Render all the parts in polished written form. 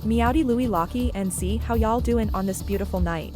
Meowdy Louie Locky and see how y'all doing on this beautiful night.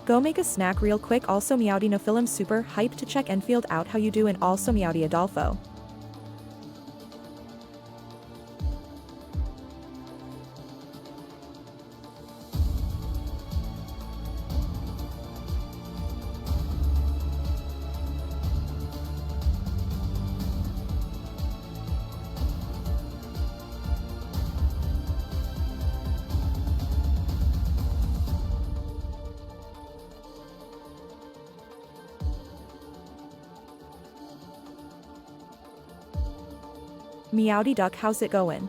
Go make a snack real quick. Also Meowdy no film super hyped to check Enfield out how you do, and also Meowdy Adolfo. Meowdy Duck, how's it going?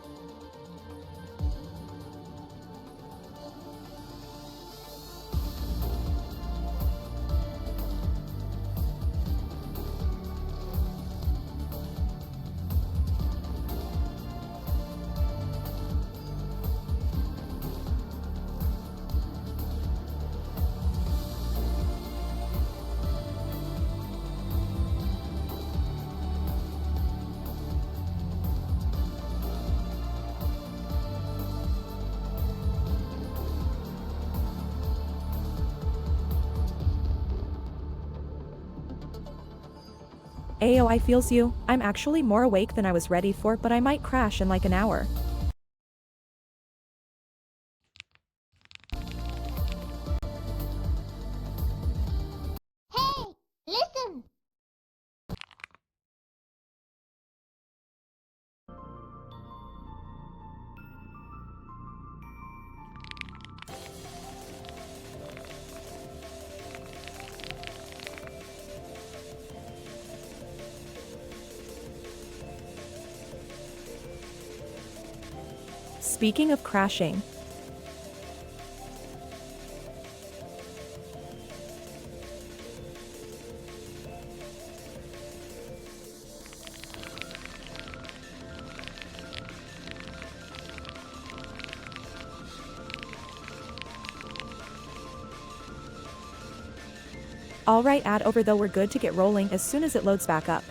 Ayo, I feels you. I'm actually more awake than I was ready for, but I might crash in like an hour. Hey, listen! Speaking of crashing. Alright, add over though, we're good to get rolling as soon as it loads back up.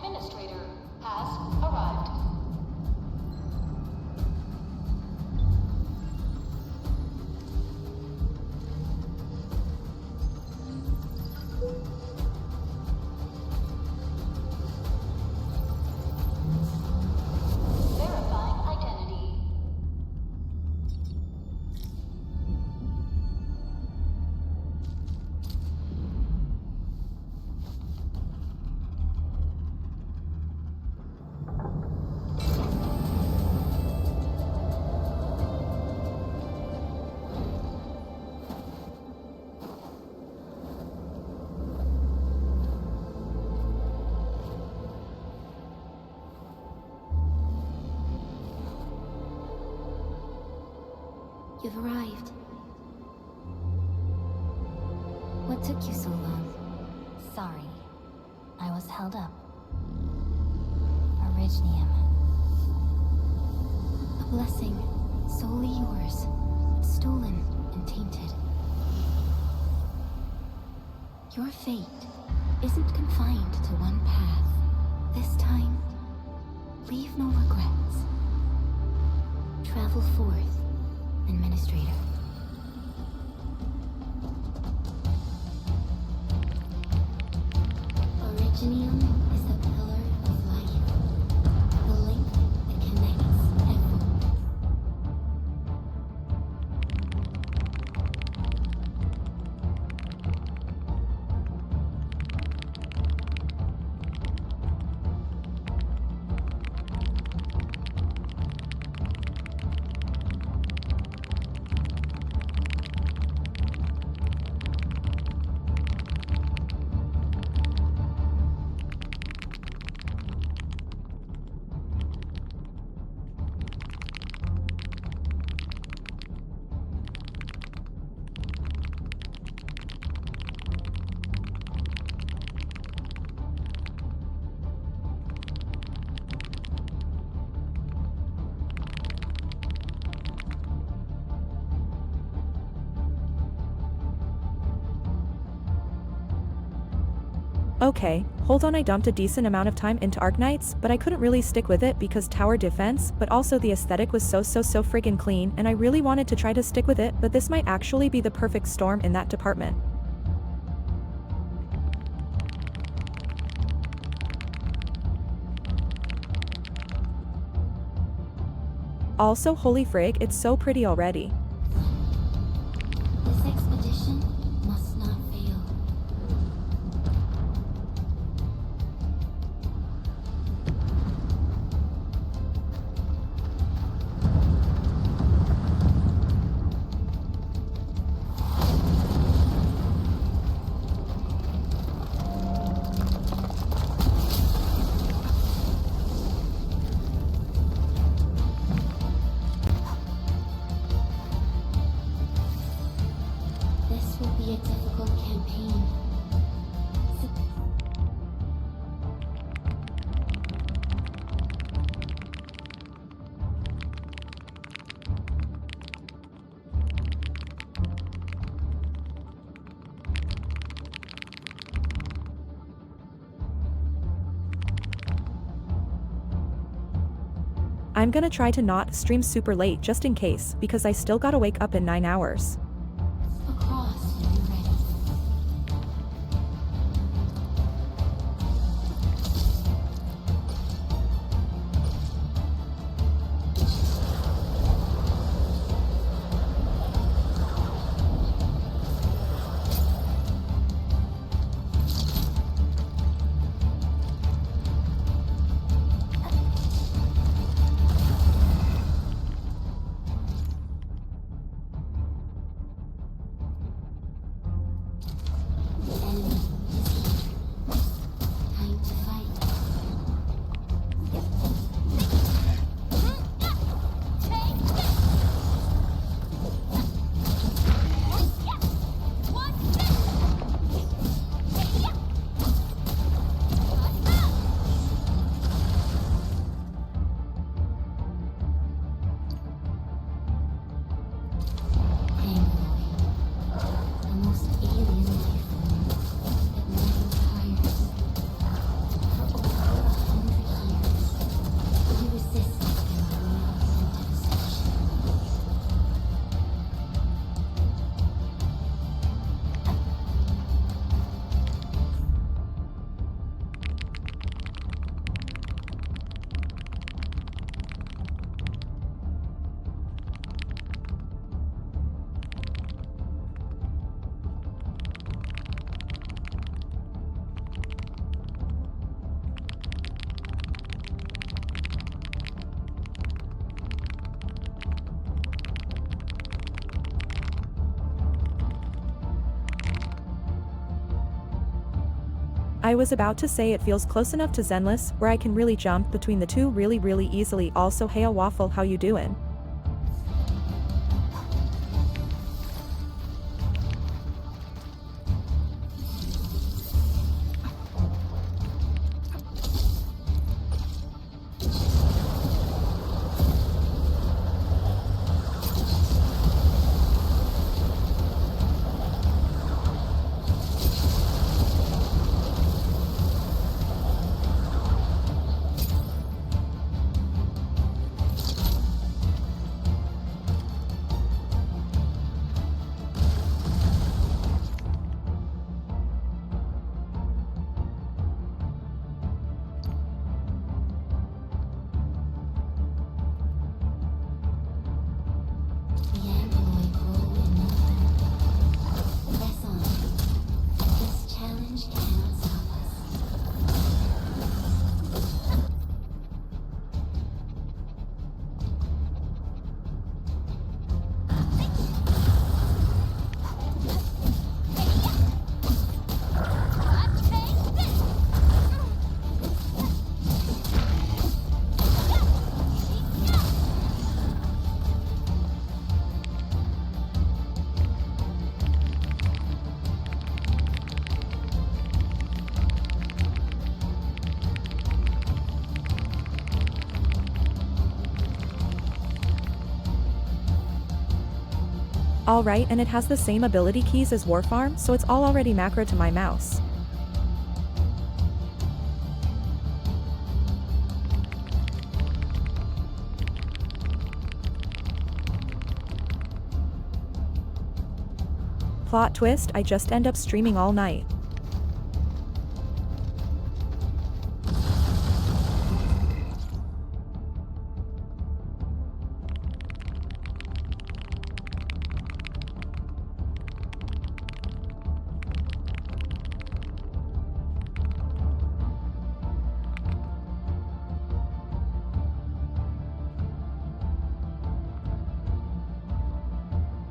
Administrator has arrived. Verifying identity. You've arrived. What took you so long? Sorry. I was held up. Originium. A blessing, solely yours, but stolen and tainted. Your fate isn't confined to one path. This time, leave no regrets. Travel forth, Administrator. Originium is the pillar of life, the link that connects everyone. Okay, hold on, I dumped a decent amount of time into Arknights, but I couldn't really stick with it because tower defense, but also the aesthetic was so friggin' clean, and I really wanted to try to stick with it, but this might actually be the perfect storm in that department. Also, holy frig, it's so pretty already. This expedition must not fail. This will be a difficult campaign. I'm gonna try to not stream super late just in case, because I still gotta wake up in 9 hours. Across when you're ready. The enemy is here. Time to fight. Pangolin, the most alien life form that never tires. For over 100 years, he resisted their rule and devastation. I was about to say it feels close enough to Zenless, where I can really jump between the two really easily. Also, hey Waffle, how you doing? Alright, and it has the same ability keys as Warfarm, so it's all already macro to my mouse. Plot twist, I just end up streaming all night.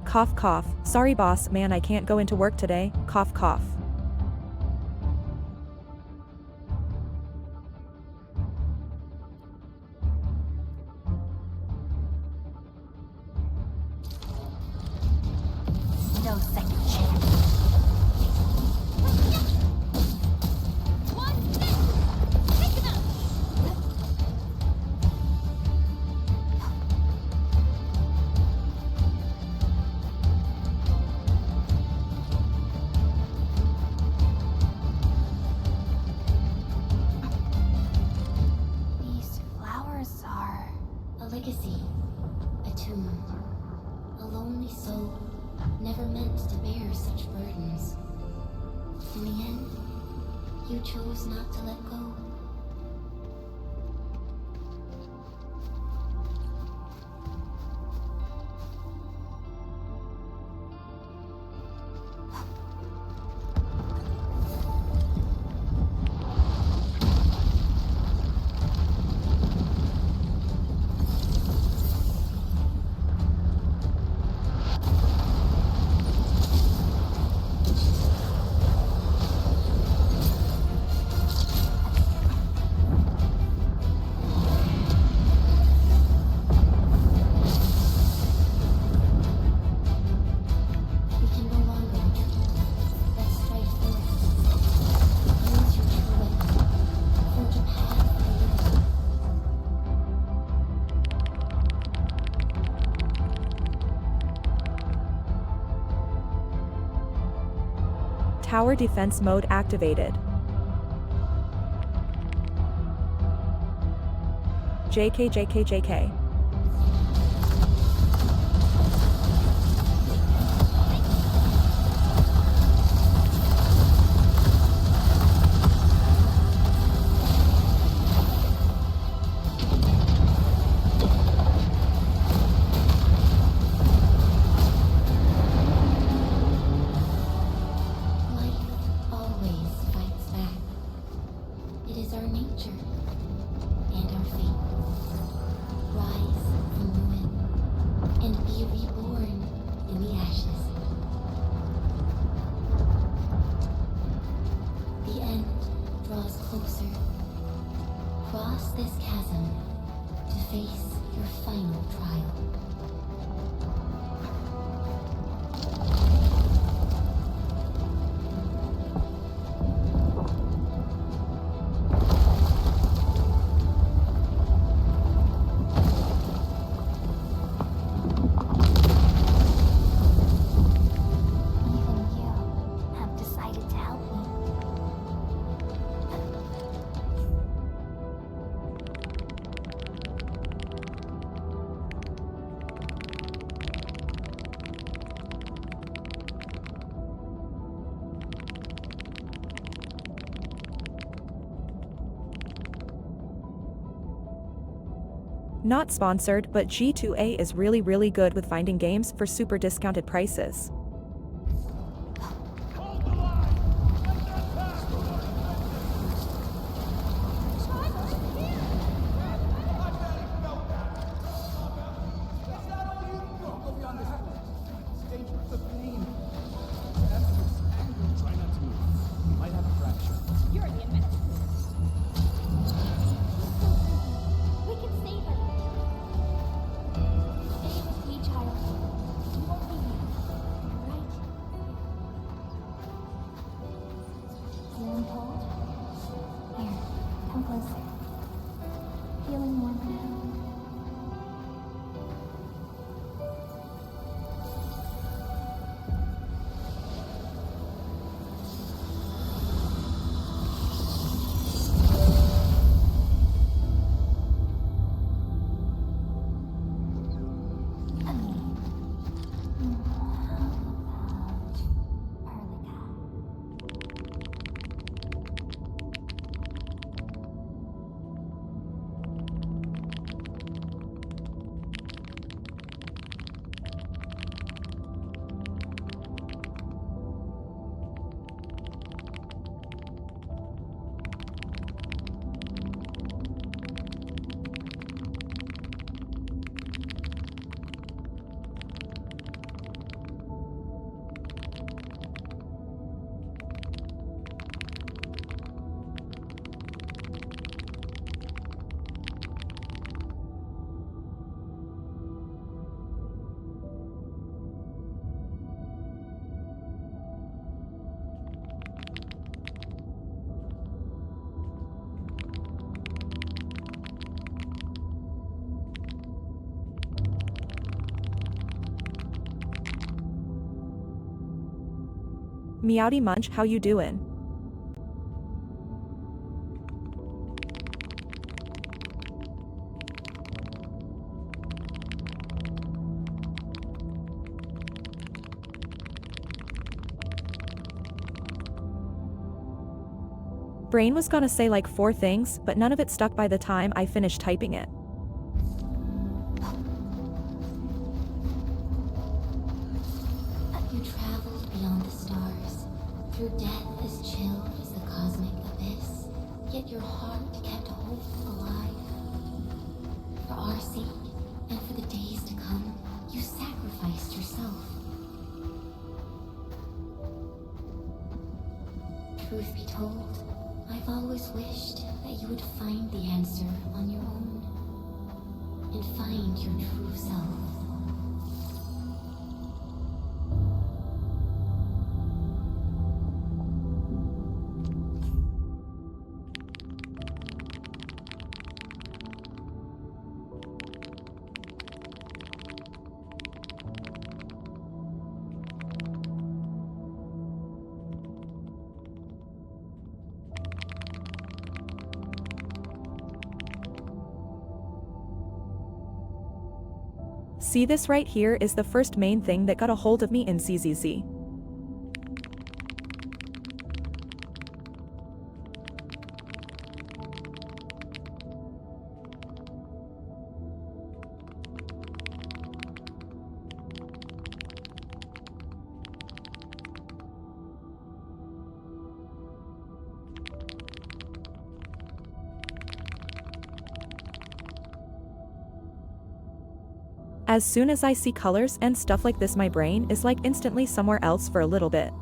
Cough cough. Sorry boss, man, I can't go into work today. Cough cough. No second chance. These flowers are a legacy, a tomb, a lonely soul, never meant to bear such burdens. In the end, you chose not to let go. We can no longer retreat. Let's strike forth. Use your true weapon. Forge a path for the living. Tower defense mode activated. JK JK JK. Life always fights back. It is our nature and our fate. Rise from ruin and be reborn in the ashes. The end draws closer. Cross this chasm to face your final trial. Even you have decided to help me. Not sponsored, but G2A is really good with finding games for super discounted prices. You're the inventor. We can save her. Stay with me, child. You won't be here, right? Feeling cold? Here, come closer. Feeling warmer now? Meowdy Munch, how you doing? Brain was gonna say like 4 things, but none of it stuck by the time I finished typing it. You traveled beyond the stars, through death as chill as the cosmic abyss, yet your heart kept hope alive. For our sake, and for the days to come, you sacrificed yourself. Truth be told, I've always wished that you would find the answer on your own, and find your true self. See, this right here is the first main thing that got a hold of me in CZZ. As soon as I see colors and stuff like this, my brain is like instantly somewhere else for a little bit.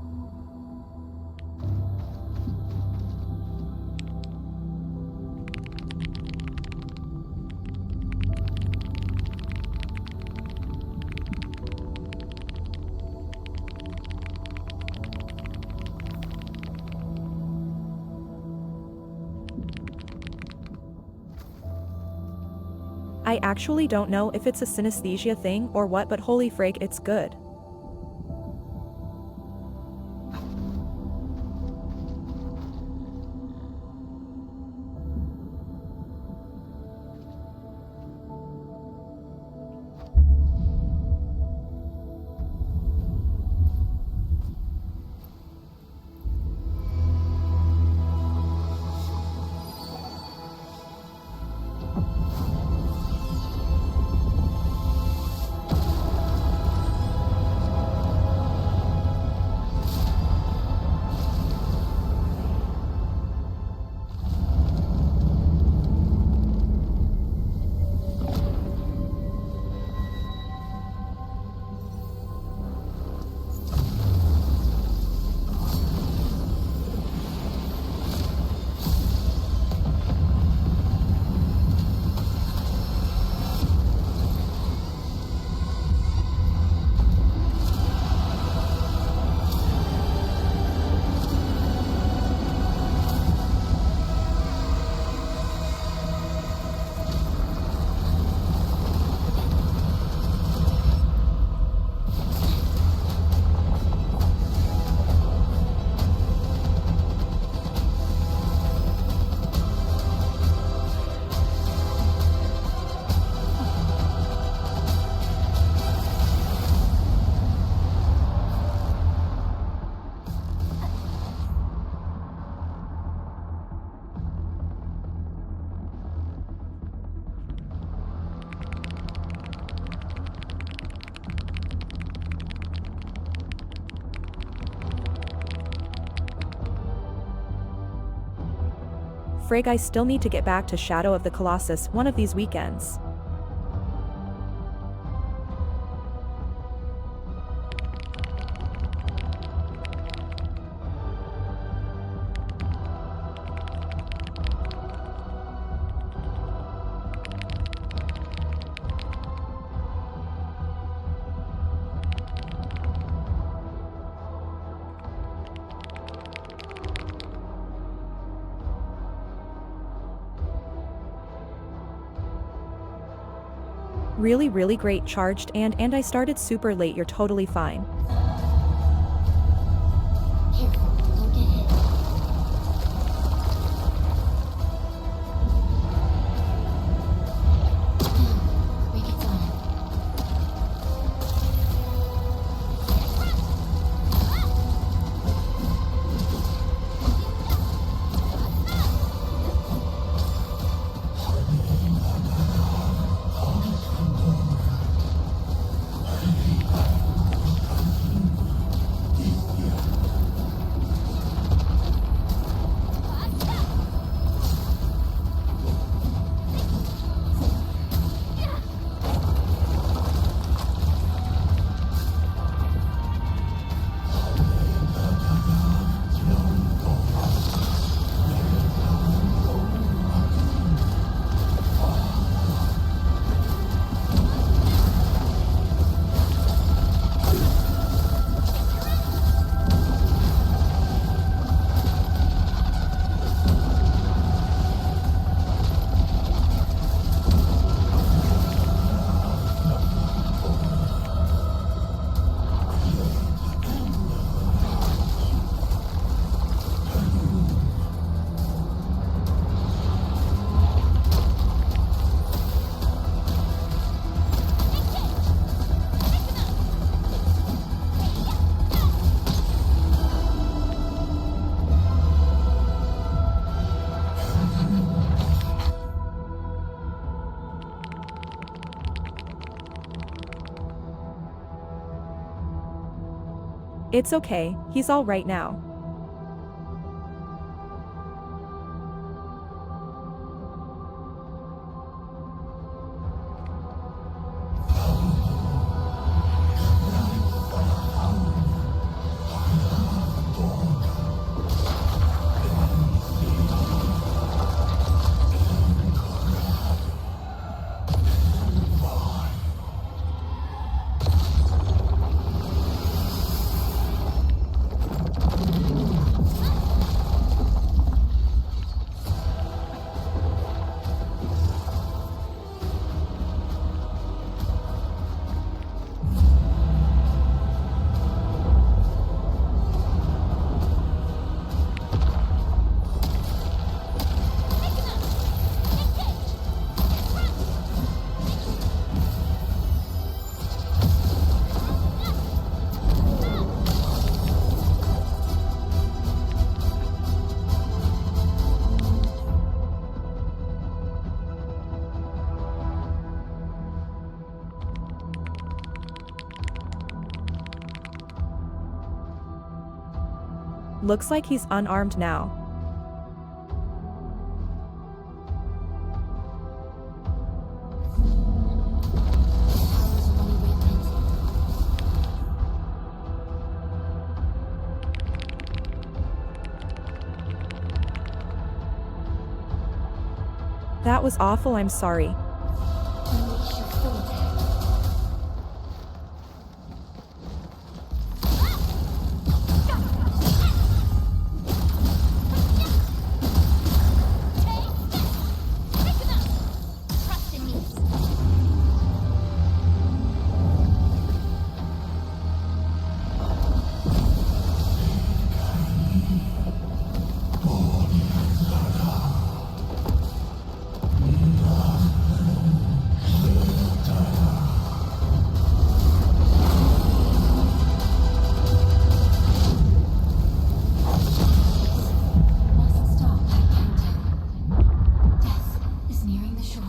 I actually don't know if it's a synesthesia thing or what, but holy frig, it's good. Frig, I still need to get back to Shadow of the Colossus one of these weekends. Really great charged and I started super late, you're totally fine. It's okay, he's all right now. Looks like he's unarmed now. Tower's one rampant. That was awful, I'm sorry. Unleash your full attack. Trust in me. Must stop that countdown. Death is nearing the shore.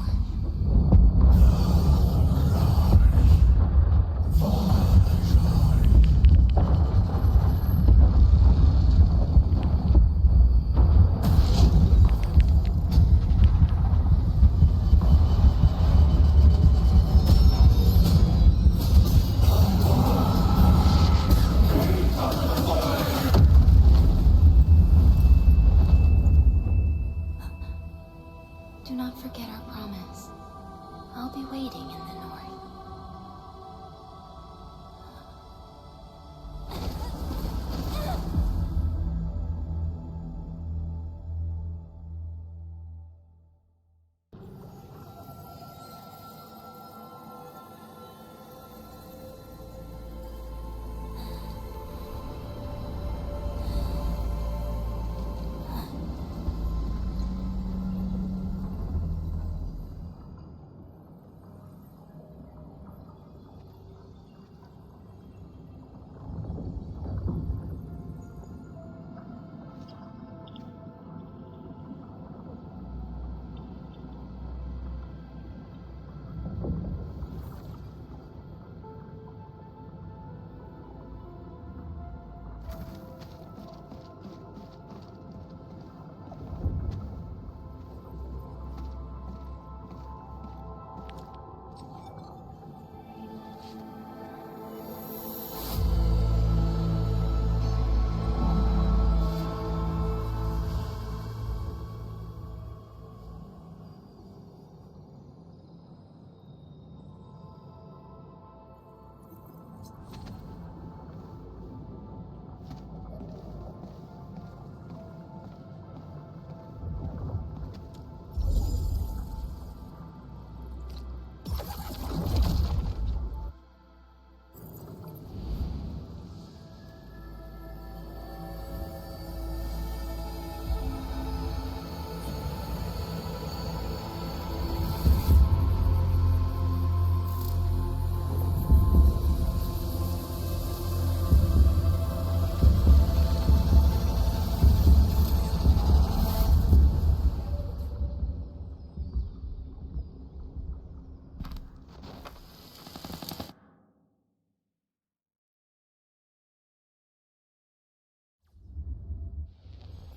Do not forget our promise. I'll be waiting in the north.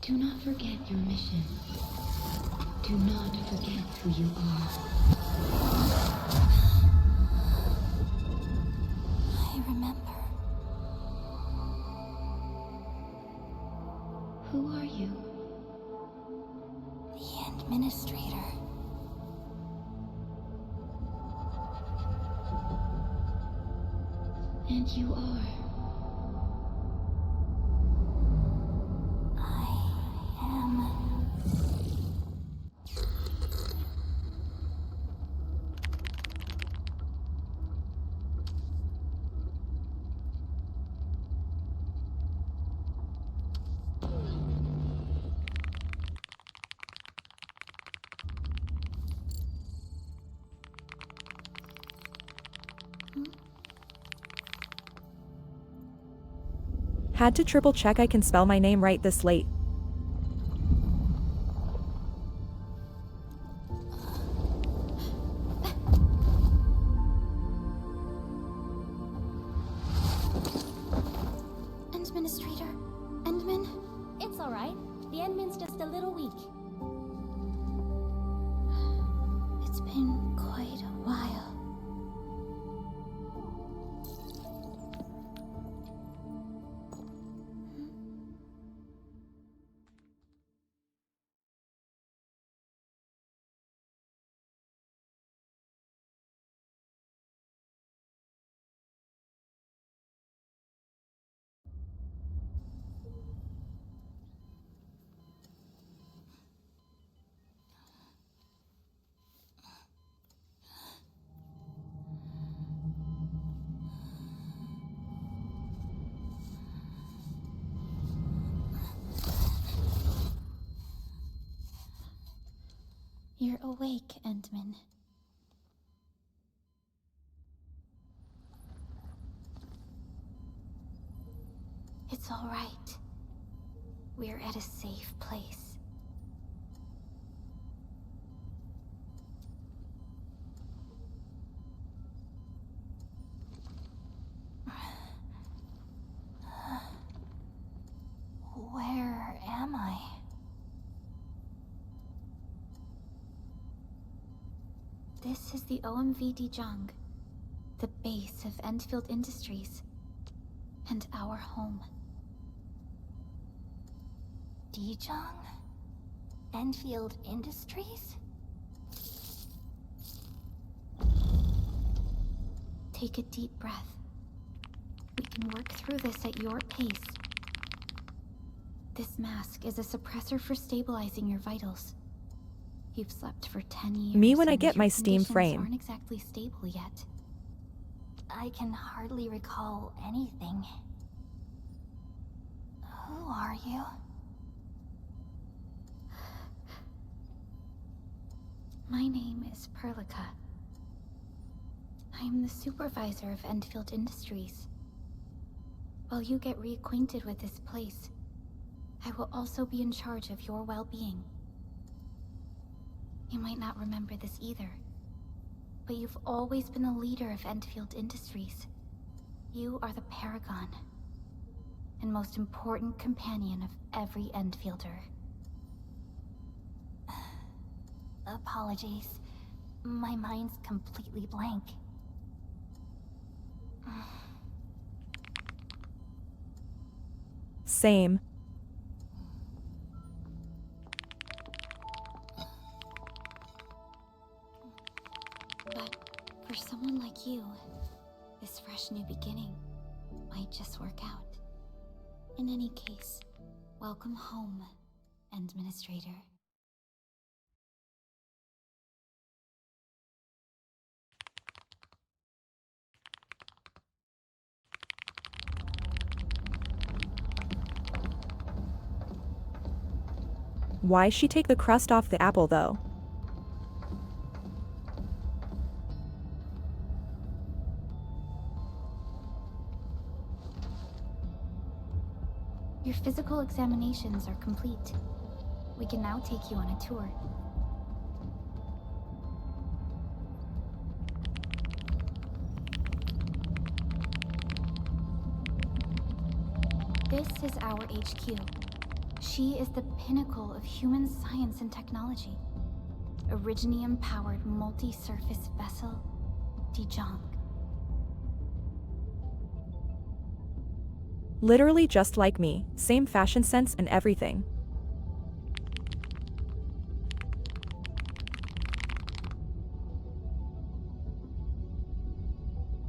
Do not forget your mission. Do not forget who you are. I remember. Who are you? The Administrator. And you are. I am. Had to triple check I can spell my name right this late. Administrator, Endman? It's alright. The Endman's just a little weak. It's been quite a while. You're awake, Endman. It's all right. We're at a safe place. Where am I? This is the OMV Dijong, the base of Enfield Industries, and our home. Dijong? Enfield Industries? Take a deep breath. We can work through this at your pace. This mask is a suppressor for stabilizing your vitals. You've slept for 10 years. Me when I and get your my Steam conditions frame. aren't exactly stable yet. I can hardly recall anything. Who are you? My name is Perlica. I'm the supervisor of Enfield Industries. While you get reacquainted with this place, I will also be in charge of your well-being. You might not remember this either, but you've always been the leader of Enfield Industries. You are the paragon and most important companion of every Enfielder. Apologies. My mind's completely blank. Same. But for someone like you, this fresh new beginning might just work out. In any case, welcome home, Administrator. Why she take the crust off the apple though? Your physical examinations are complete. We can now take you on a tour. This is our HQ. She is the pinnacle of human science and technology. Originium-powered multi-surface vessel, Dijong. Literally just like me, same fashion sense and everything.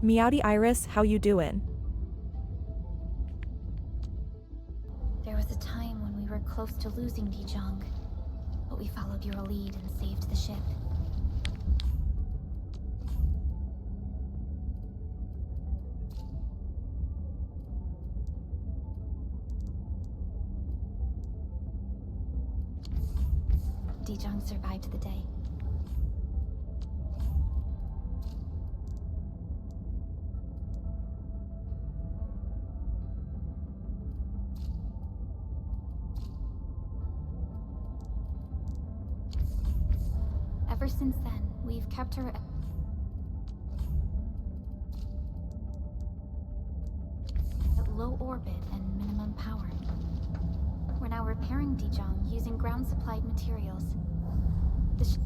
Meowdy Iris, how you doin'? There was a time when we were close to losing Dijong, but we followed your lead and saved the ship. Dijong survived the day. Ever since then, we've kept her at low orbit and minimum power. We're now repairing Dijong using ground-supplied materials. The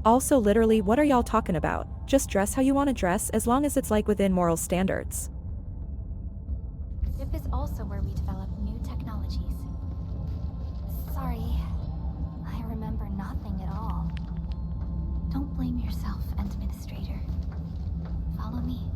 Also literally what are y'all talking about? Just dress how you wanna dress as long as it's like within moral standards. ship is also where we develop new technologies. Sorry, I remember nothing at all. Don't blame yourself, Administrator. Follow me.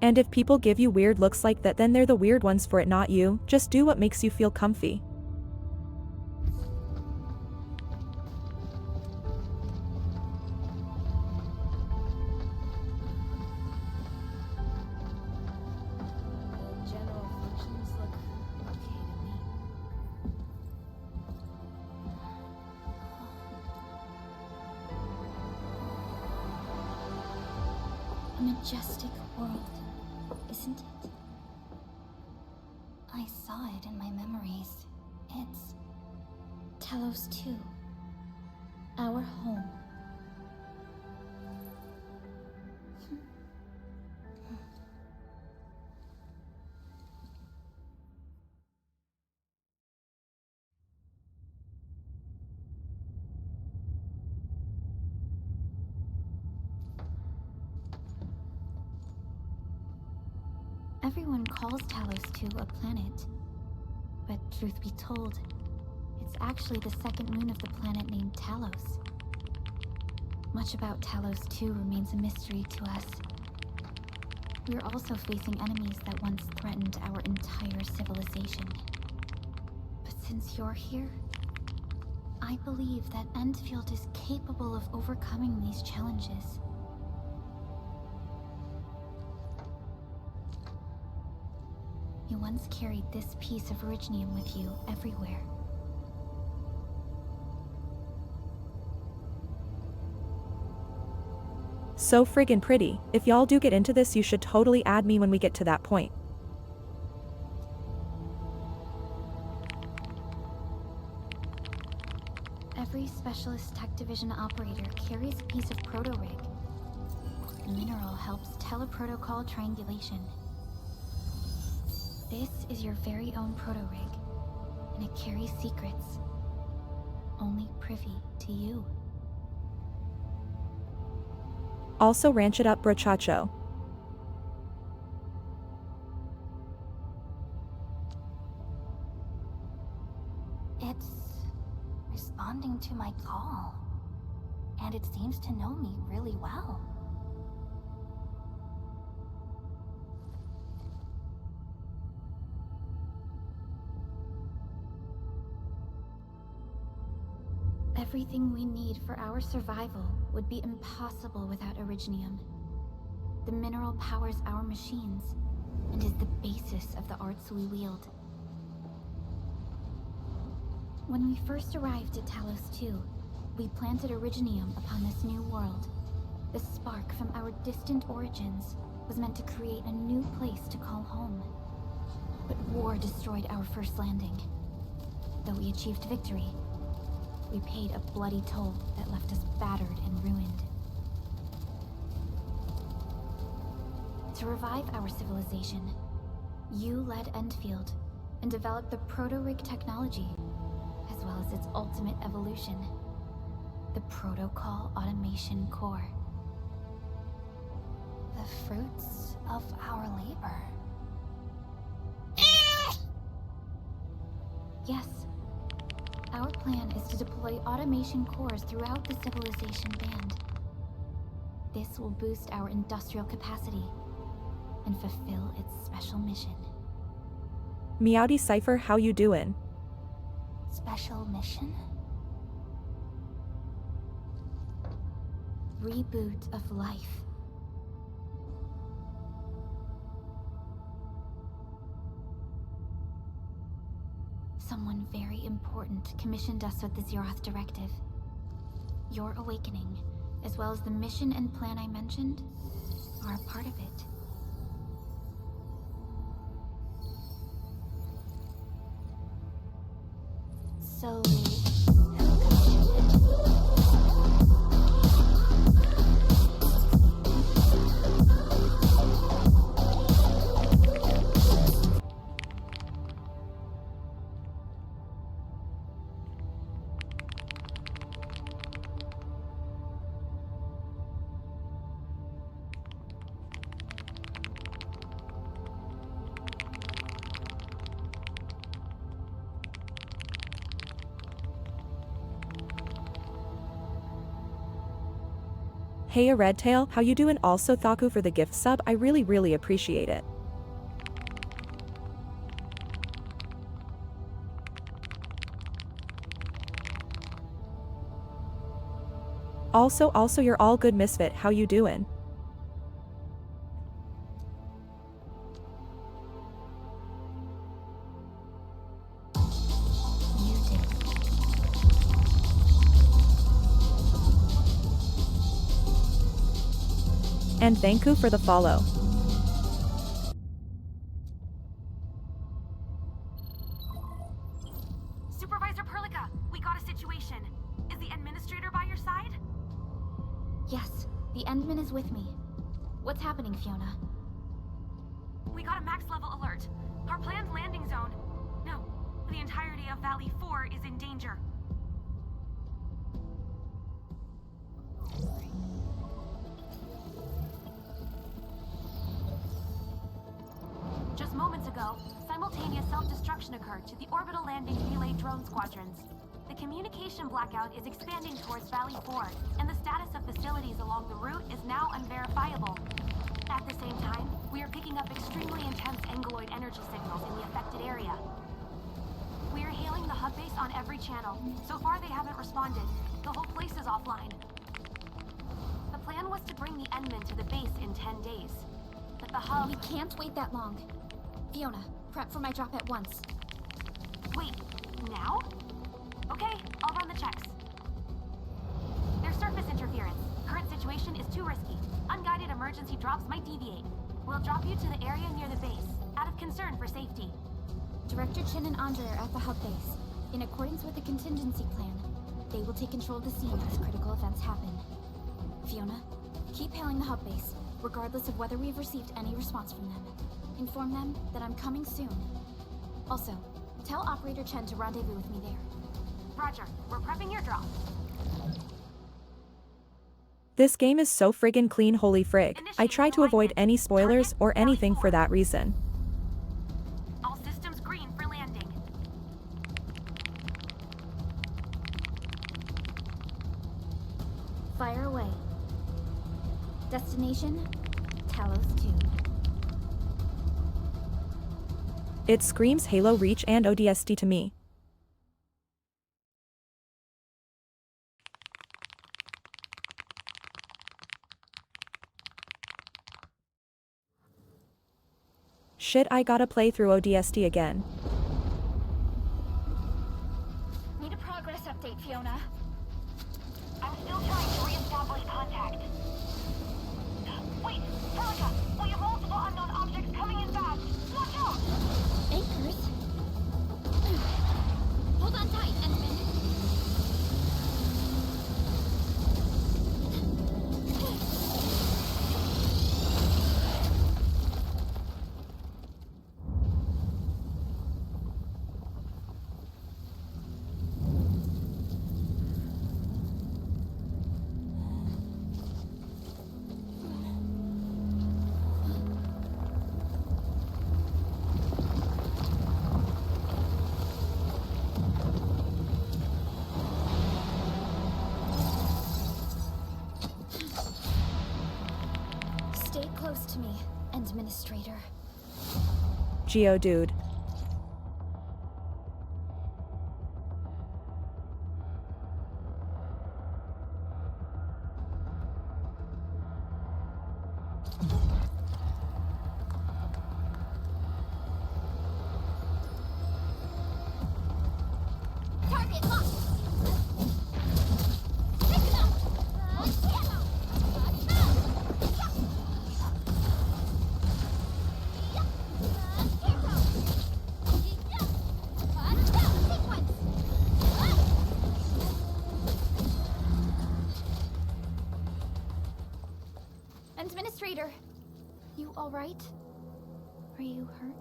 And if people give you weird looks like that, then they're the weird ones for it, not you. Just do what makes you feel comfy. General functions look okay to me. A majestic world, isn't it? I saw it in my memories. It's Talos 2, our home. Everyone calls Talos 2 a planet. But truth be told, it's actually the second moon of the planet named Talos. Much about Talos 2 remains a mystery to us. We're also facing enemies that once threatened our entire civilization. But since you're here, I believe that Enfield is capable of overcoming these challenges. You once carried this piece of originium with you everywhere. So friggin' pretty. If y'all do get into this, you should totally add me when we get to that point. Every Specialist Tech Division operator carries a piece of proto-rig. The mineral helps teleprotocol triangulation. This is your very own proto-rig, and it carries secrets only privy to you. Also ranch it up, brochacho. It's responding to my call, and it seems to know me really well. Everything we need for our survival would be impossible without Originium. The mineral powers our machines, and is the basis of the arts we wield. When we first arrived at Talos 2, we planted Originium upon this new world. The spark from our distant origins was meant to create a new place to call home. But war destroyed our first landing. Though we achieved victory, we paid a bloody toll that left us battered and ruined. To revive our civilization, you led Endfield and developed the proto-rig technology, as well as its ultimate evolution, the Protocol Automation Core. The fruits of our labor. Yes. Our plan is to deploy automation cores throughout the civilization band. This will boost our industrial capacity and fulfill its special mission. Meowdy Cypher, how you doing? Special mission? Reboot of life. Someone very important commissioned us with the Zeroth Directive. Your awakening, as well as the mission and plan I mentioned, are a part of it. So... Hey, a Redtail, how you doing? Also Thaku for the gift sub, I really appreciate it. Also you're all good, Misfit, how you doing? And thank you for the follow. Supervisor Perlica, we got a situation. Is the administrator by your side? Yes, the Endman is with me. What's happening, Fiona? We got a max level alert. Our planned landing zone... No, the entirety of Valley 4 is in danger. Just moments ago, simultaneous self-destruction occurred to the orbital landing relay drone squadrons. The communication blackout is expanding towards Valley 4, and the status of facilities along the route is now unverifiable. At the same time, we are picking up extremely intense angeloid energy signals in the affected area. We are hailing the hub base on every channel. So far, they haven't responded. The whole place is offline. The plan was to bring the Endman to the base in 10 days. But the hub... We can't wait that long. Fiona, prep for my drop at once. Wait, now? Okay, I'll run the checks. There's surface interference. Current situation is too risky. Unguided emergency drops might deviate. We'll drop you to the area near the base, out of concern for safety. Director Chin and Andre are at the hub base. In accordance with the contingency plan, They will take control of the scene as critical events happen. Fiona, keep hailing the hub base, regardless of whether we've received any response from them. Inform them that I'm coming soon. Also, tell Operator Chen to rendezvous with me there. Roger, we're prepping your drop. This game is so friggin' clean, holy frig. I try to avoid any spoilers or anything for that reason. All systems green for landing. Fire away. Destination, Talos 2. It screams Halo Reach and ODST to me. Shit, I gotta play through ODST again. Need a progress update, Fiona. I'm still trying to reestablish contact. Wait, Celica, we have multiple unknown objects coming in fast. Watch out! Anchors? Hold on tight, Ensign. Stay close to me, Administrator. Geodude. Target locked! Pick them! Administrator, you all right? Are you hurt?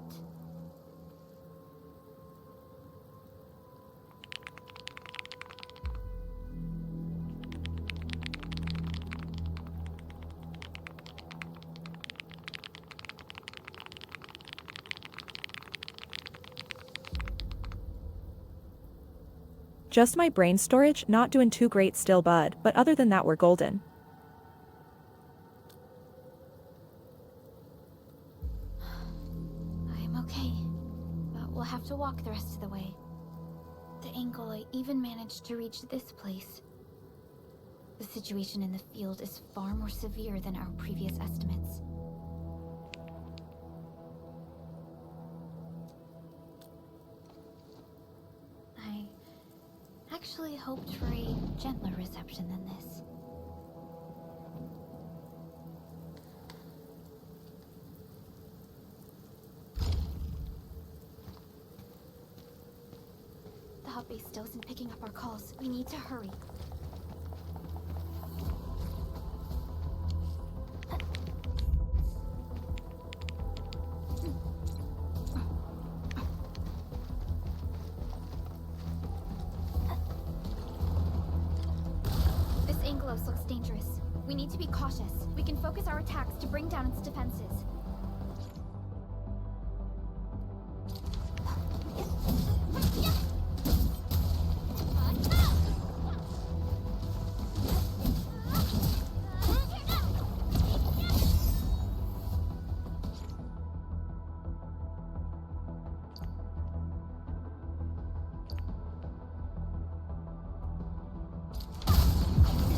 Just my brain storage, not doing too great still, bud, but other than that we're golden. I'm okay, but we'll have to walk the rest of the way. The angle I even managed to reach this place. The situation in the field is far more severe than our previous estimates. I actually hoped for a gentler reception than this. The hub base still isn't picking up our calls. We need to hurry. This Anglos looks dangerous. We need to be cautious. We can focus our attacks to bring down its defenses.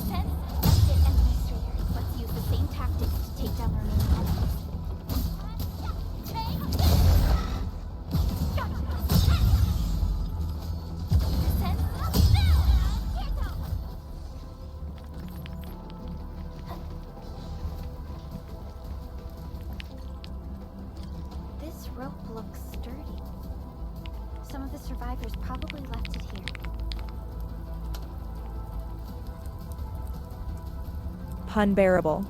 Sense? That's it, Administrator. Let's use the same tactics to take down our main enemies. Unbearable.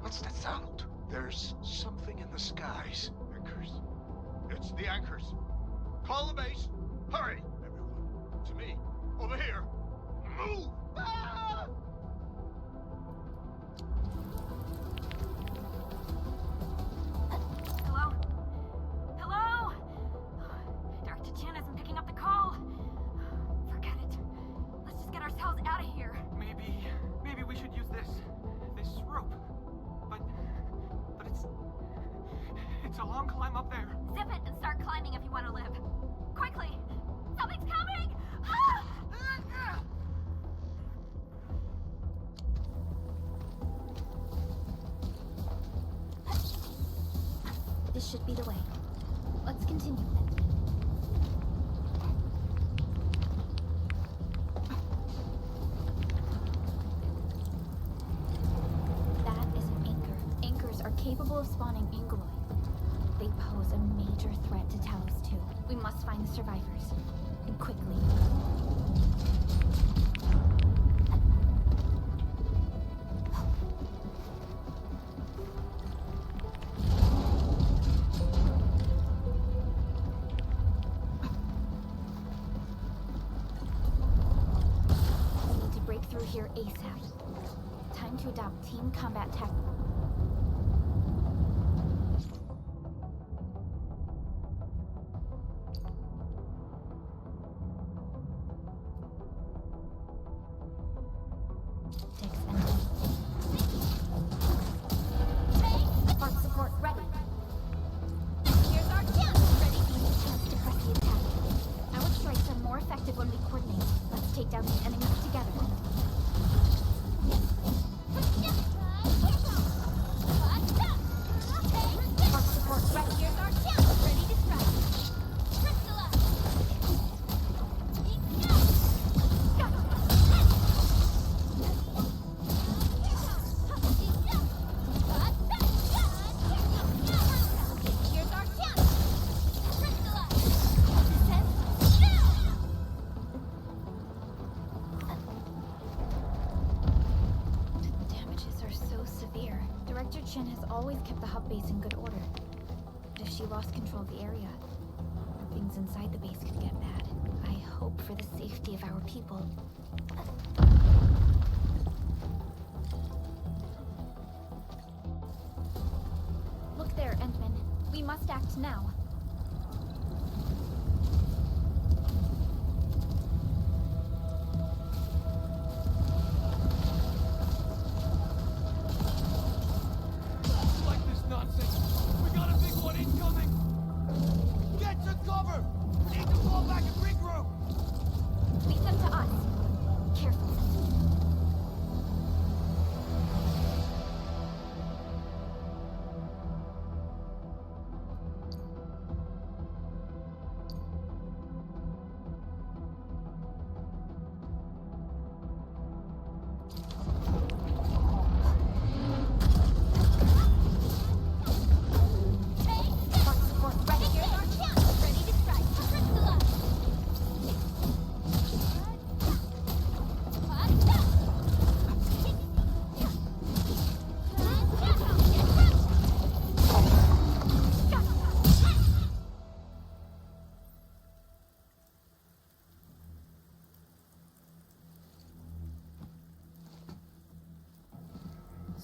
What's that sound? There's something in the skies. Anchors. It's the anchors. Call the base. Hurry, everyone. To me. Over here. Move! Ah! Hello? Hello? Director Chin isn't picking up the call. Forget it. Let's just get ourselves out of here. Maybe we should use this rope. But it's a long climb up there. Zip it and start climbing if you want to live. Quickly! Something's coming! Ah! This should be the way. Let's continue. That is an anchor. Anchors are capable of spawning Angoloi. They pose a major threat to Talos too. We must find the survivors. And quickly. We need to break through here ASAP. Time to adopt team combat tactics. Part support ready. Here's our chance. Ready to use chance to press the attack. Our strikes are more effective when we coordinate. Let's take down these enemies together. Part support ready. Here's our chance. Ready to strike. Here's our chance. The damages are so severe. Director Chin has always kept the hub base in good order. But if she lost control of the area, things inside the base could get bad. I hope for the safety of our people. Look there, Entman. We must act now. Like this nonsense. We got a big one incoming. Get to cover. We need to fall back and regroup. Lead them to us. Careful. Part support ready. Here's our chance. Ready to strike.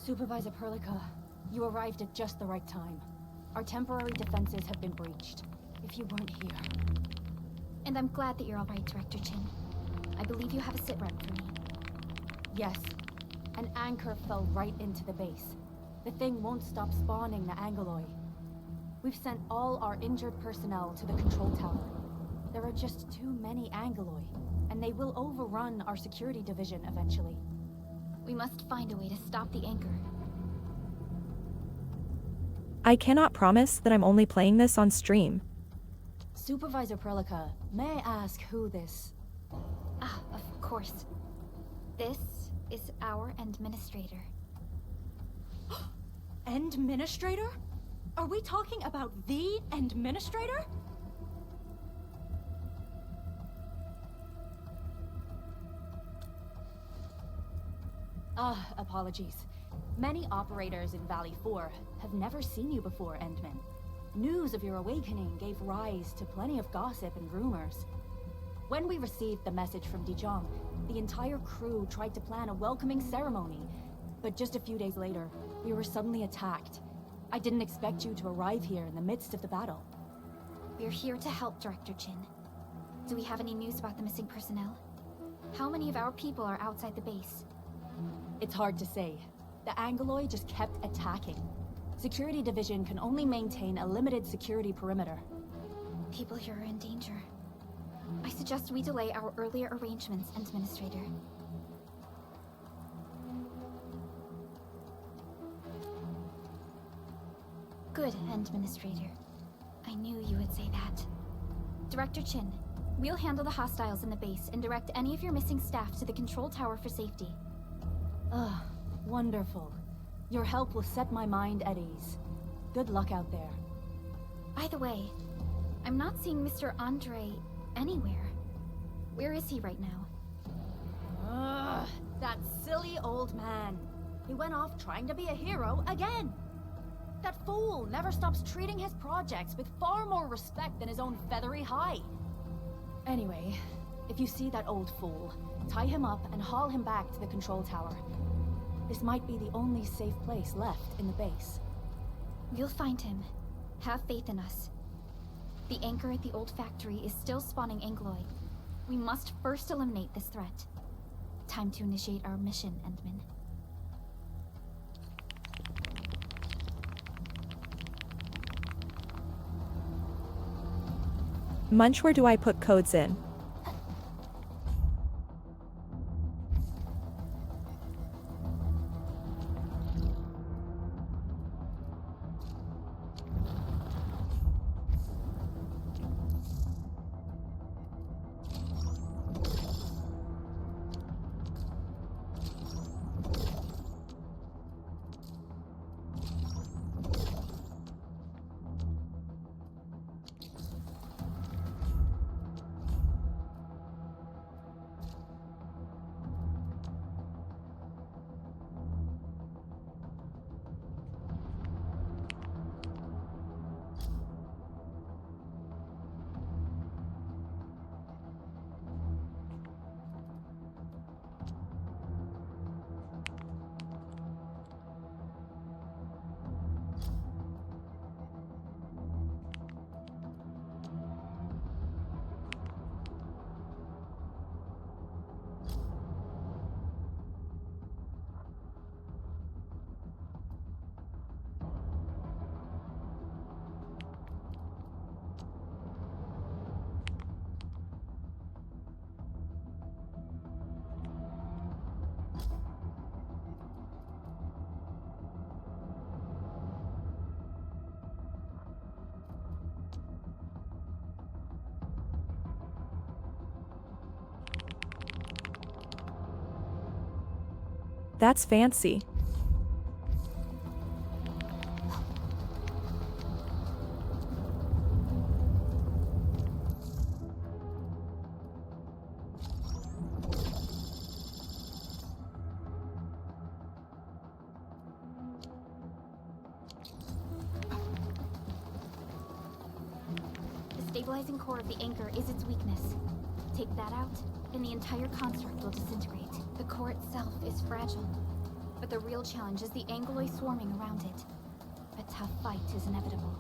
Supervisor Perlica, you arrived at just the right time. Our temporary defenses have been breached. If you weren't here... And I'm glad that you're all right, Director Chin. I believe you have a sit rep for me. Yes, an anchor fell right into the base. The thing won't stop spawning the Angoloi. We've sent all our injured personnel to the control tower. There are just too many Angoloi, and they will overrun our security division eventually. We must find a way to stop the anchor. I cannot promise that I'm only playing this on stream. Supervisor Perlica, may I ask who this... Ah, of course. This is our administrator. Administrator? Are we talking about the administrator? Apologies. Many operators in Valley 4 have never seen you before, Endman. News of your awakening gave rise to plenty of gossip and rumors. When we received the message from Dijon, the entire crew tried to plan a welcoming ceremony, but just a few days later, we were suddenly attacked. I didn't expect you to arrive here in the midst of the battle. We're here to help, Director Jin. Do we have any news about the missing personnel? How many of our people are outside the base? It's hard to say. The Angoloi just kept attacking. Security Division can only maintain a limited security perimeter. People here are in danger. I suggest we delay our earlier arrangements, Administrator. Good, Administrator. I knew you would say that. Director Chin, we'll handle the hostiles in the base and direct any of your missing staff to the control tower for safety. Wonderful. Your help will set my mind at ease. Good luck out there. By the way, I'm not seeing Mr. Andre anywhere. Where is he right now? That silly old man. He went off trying to be a hero again. That fool never stops treating his projects with far more respect than his own feathery hide. Anyway, if you see that old fool, tie him up and haul him back to the control tower. This might be the only safe place left in the base. We'll find him. Have faith in us. The anchor at the old factory is still spawning Angoloi. We must first eliminate this threat. Time to initiate our mission, Endman. Munch, where do I put codes in? That's fancy. The stabilizing core of the anchor is its weakness. Take that out, and the entire construct will disintegrate. The core itself is fragile, but the real challenge is the Angoloi swarming around it. A tough fight is inevitable.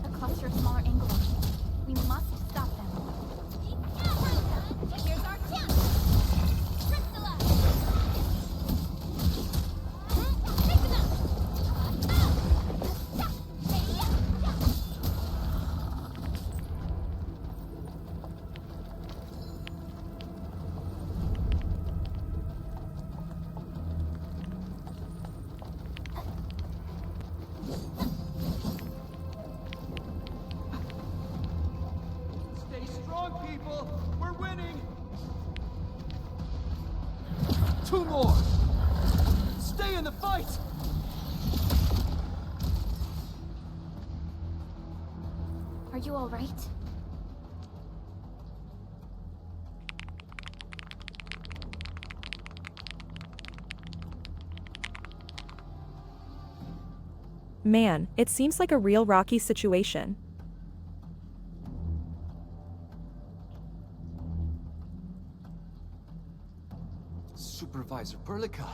A cluster of smaller Angoloi. We must stop them. Here's our chance! Stay strong, people! We're winning! 2 more! Stay in the fight! Are you alright? Man, it seems like a real rocky situation. Supervisor Perlica.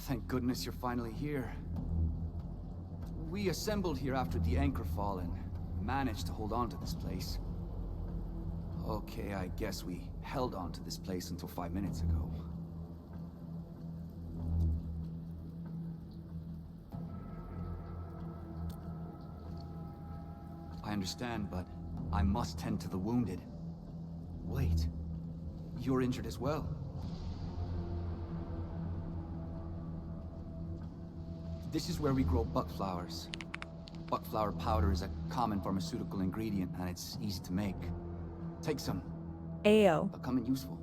Thank goodness you're finally here. We assembled here after the anchor fall and managed to hold on to this place. Okay, I guess we held on to this place until 5 minutes ago. I understand, but I must tend to the wounded. Wait, you're injured as well. This is where we grow buckflowers. Buckflower powder is a common pharmaceutical ingredient, and it's easy to make. Take some. Ayo. They'll come in useful.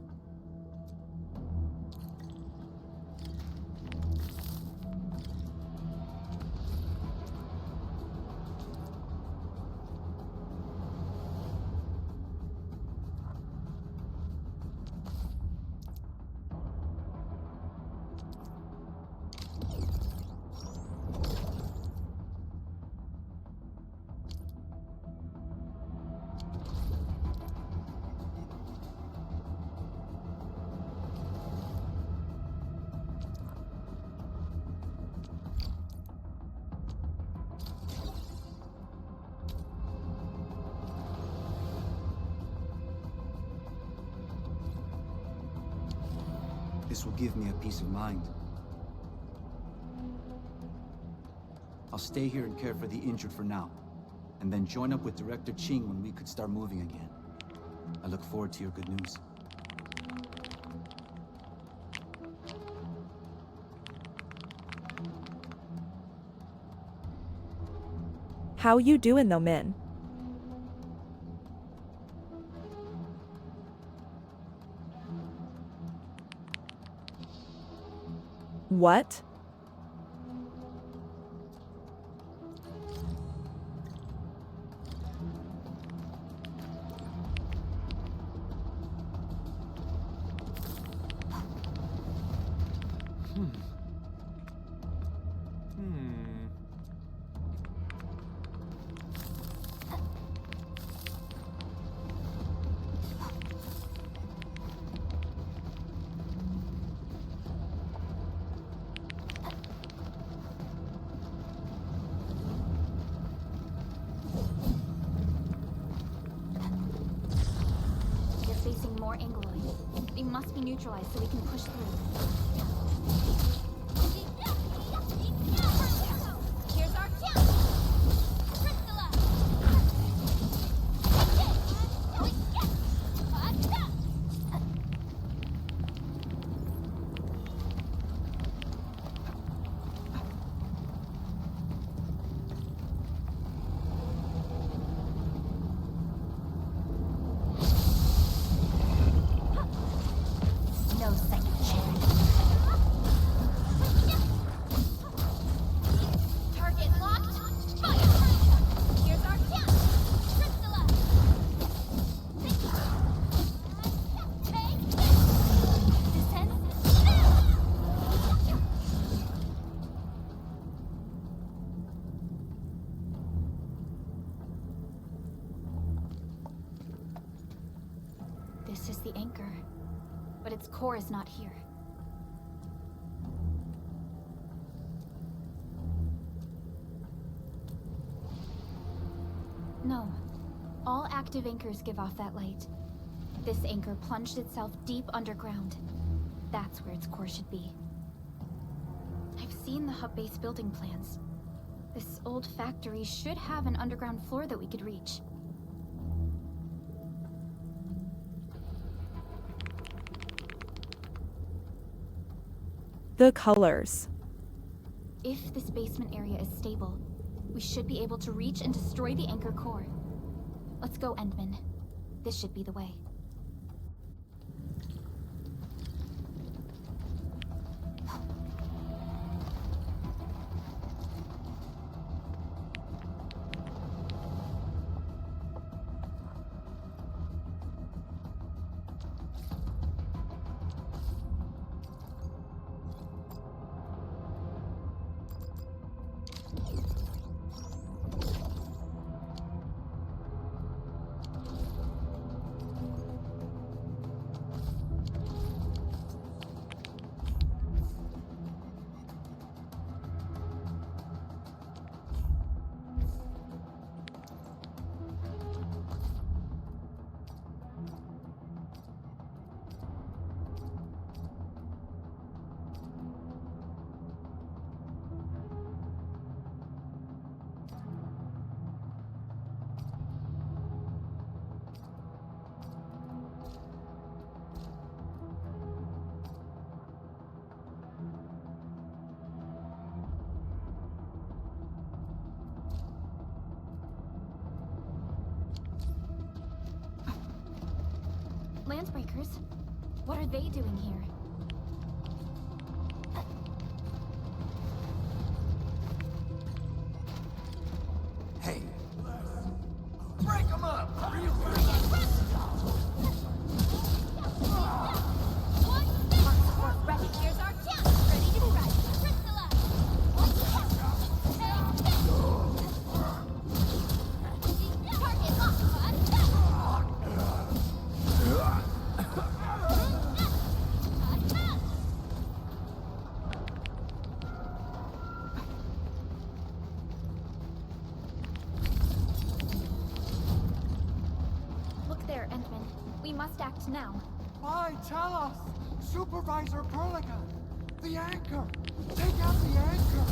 This will give me a peace of mind. I'll stay here and care for the injured for now, and then join up with Director Ching when we could start moving again. I look forward to your good news. How you doing though, Min? What? They're facing more Angloid. They must be neutralized so we can push through. Here's our chance! Priscilla! No second chance. Target locked. Fire! Here's our chance. Priscilla! Take this! Descend. This is the anchor, but its core is not here. No. All active anchors give off that light. This anchor plunged itself deep underground. That's where its core should be. I've seen the hub base building plans. This old factory should have an underground floor that we could reach. The colors. If this basement area is stable, we should be able to reach and destroy the anchor core. Let's go, Endman. This should be the way. Landbreakers? What are they doing here? Hey. Break them up! Here's our chance. Ready to strike. Crystallize. Target occupied. Look there, Entman. We must act now. Why, tell us! Supervisor Perlica! The anchor! Take out the anchor!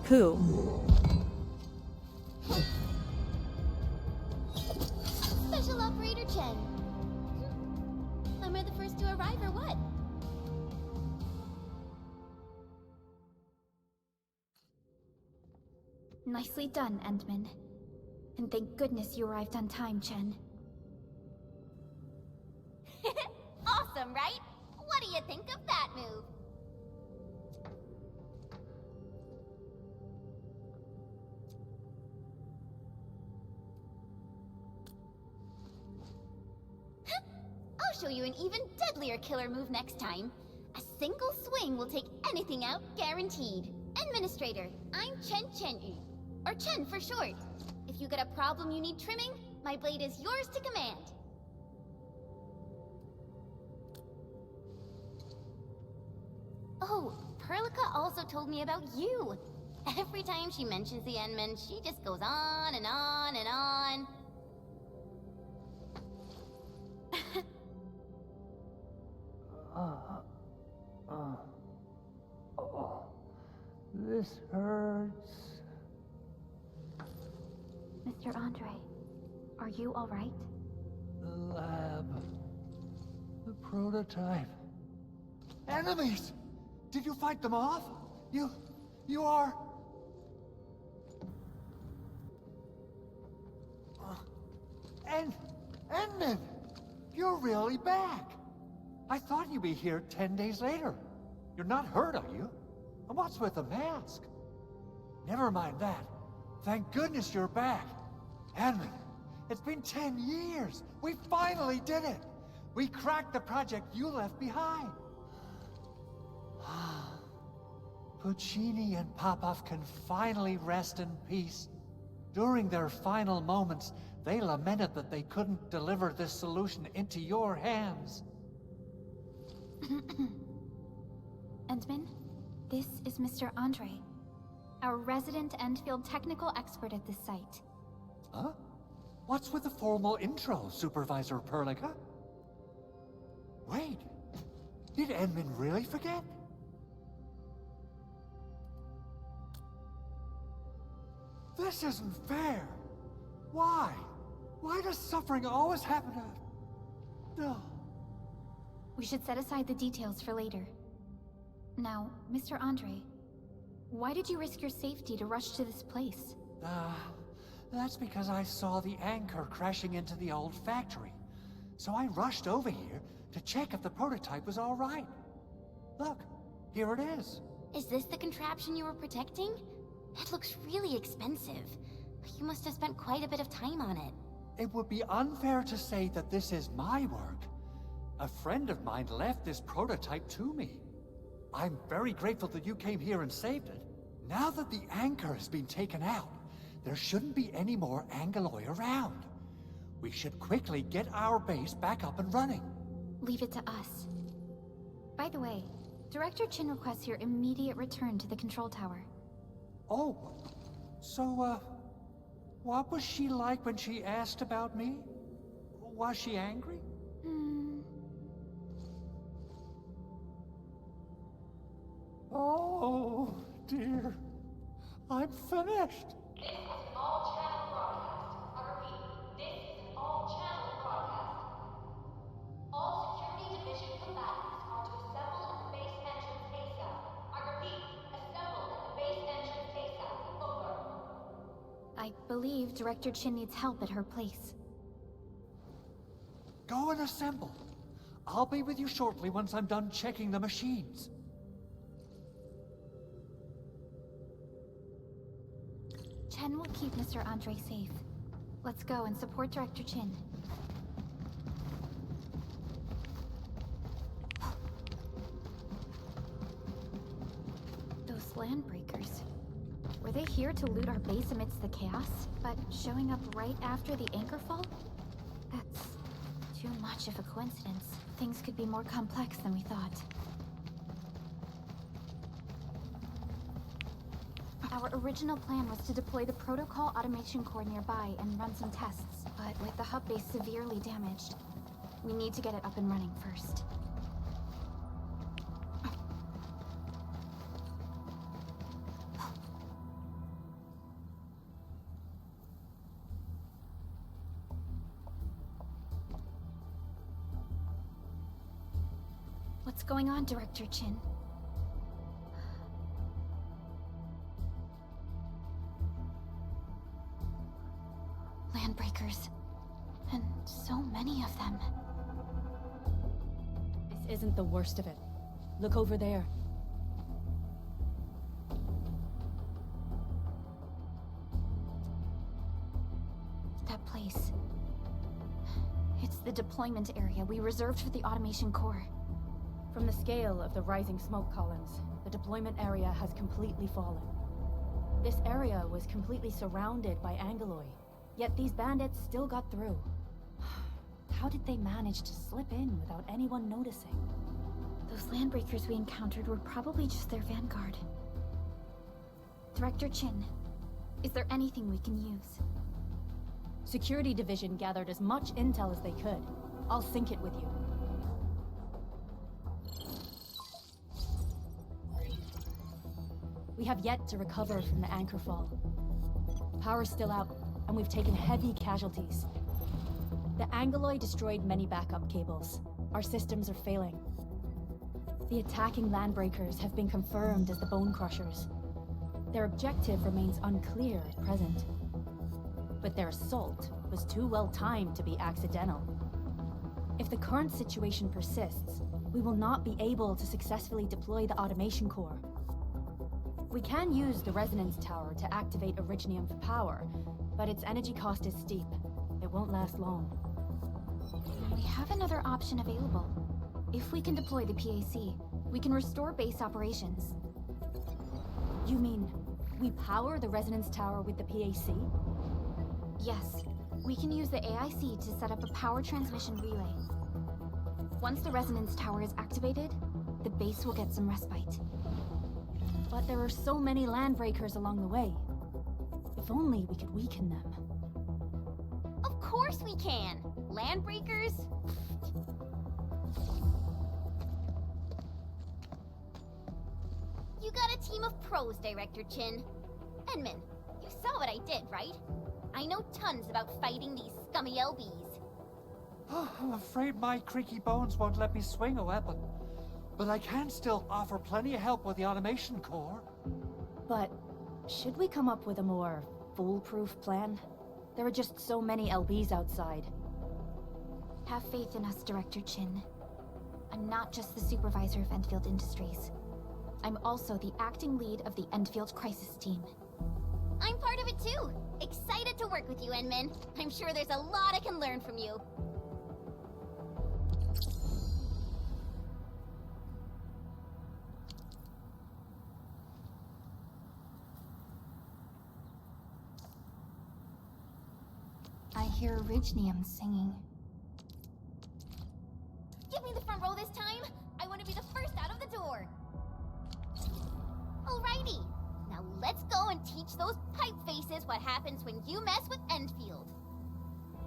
Who? Special Operator Chen. Am I the first to arrive or what? Nicely done, Entman. And thank goodness you arrived on time, Chen. Awesome, right? What do you think of that move? I'll show you an even deadlier killer move next time. A single swing will take anything out, guaranteed. Administrator, I'm Chen, or Chen for short. If you got a problem you need trimming, my blade is yours to command. Oh, Perlica also told me about you. Every time she mentions the Endman, she just goes on and on and on. This hurts. Mr. Andre, are you all right? The lab. The prototype. Enemies! Did you fight them off? You are... Endman! You're really back! I thought you'd be here 10 days later. You're not hurt, are you? And what's with the mask? Never mind that. Thank goodness you're back. Endman, it's been 10 years. We finally did it. We cracked the project you left behind. Puccini and Popov can finally rest in peace. During their final moments, they lamented that they couldn't deliver this solution into your hands. Entman, this is Mr. Andre, our resident Enfield technical expert at this site. Huh? What's with the formal intro, Supervisor Perlica? Wait, did Endman really forget? This isn't fair. Why? Why does suffering always happen to... No. We should set aside the details for later. Now, Mr. Andre, why did you risk your safety to rush to this place? That's because I saw the anchor crashing into the old factory. So I rushed over here to check if the prototype was all right. Look, here it is. Is this the contraption you were protecting? It looks really expensive. You must have spent quite a bit of time on it. It would be unfair to say that this is my work. A friend of mine left this prototype to me. I'm very grateful that you came here and saved it. Now that the anchor has been taken out, there shouldn't be any more Angeloi around. We should quickly get our base back up and running. Leave it to us. By the way, Director Chin requests your immediate return to the control tower. Oh, so, what was she like when she asked about me? Was she angry? Oh, dear. I'm finished. This is an all-channel broadcast. I repeat, this is an all-channel broadcast. All security division combatants are to assemble at the base entrance ASAP. I repeat, assemble at the base entrance ASAP. Over. I believe Director Chin needs help at her place. Go and assemble. I'll be with you shortly once I'm done checking the machines. Chen will keep Mr. Andre safe. Let's go and support Director Chin. Those landbreakers. Were they here to loot our base amidst the chaos, but showing up right after the anchor fall? That's too much of a coincidence. Things could be more complex than we thought. Our original plan was to deploy the protocol automation core nearby and run some tests, but with the hub base severely damaged, we need to get it up and running first. What's going on, Director Chin? Landbreakers. And so many of them. This isn't the worst of it. Look over there. That place. It's the deployment area we reserved for the automation core. From the scale of the rising smoke columns, the deployment area has completely fallen. This area was completely surrounded by Angeloi, yet these bandits still got through. How did they manage to slip in without anyone noticing? Those landbreakers we encountered were probably just their vanguard. Director Chin, is there anything we can use? Security Division gathered as much intel as they could. I'll sync it with you. We have yet to recover from the anchor fall. Power's still out, and we've taken heavy casualties. The Angeloi destroyed many backup cables. Our systems are failing. The attacking landbreakers have been confirmed as the Bone Crushers. Their objective remains unclear at present. But their assault was too well timed to be accidental. If the current situation persists, we will not be able to successfully deploy the automation core. We can use the resonance tower to activate Originium for power, but its energy cost is steep. It won't last long. We have another option available. If we can deploy the PAC, we can restore base operations. You mean, we power the resonance tower with the PAC? Yes, we can use the AIC to set up a power transmission relay. Once the resonance tower is activated, the base will get some respite. But there are so many landbreakers along the way. If only we could weaken them. Of course we can! Landbreakers? You got a team of pros, Director Chin. Edmund, you saw what I did, right? I know tons about fighting these scummy LBs. I'm afraid my creaky bones won't let me swing a weapon. But I can still offer plenty of help with the automation core. But should we come up with a more foolproof plan? There are just so many LBs outside. Have faith in us, Director Chin. I'm not just the supervisor of Enfield Industries. I'm also the acting lead of the Enfield Crisis Team. I'm part of it too! Excited to work with you, Enmin. I'm sure there's a lot I can learn from you. I hear Orignium singing. Give me the front row this time! I want to be the first out of the door! Alrighty! Now let's go and teach those pipe faces what happens when you mess with Enfield.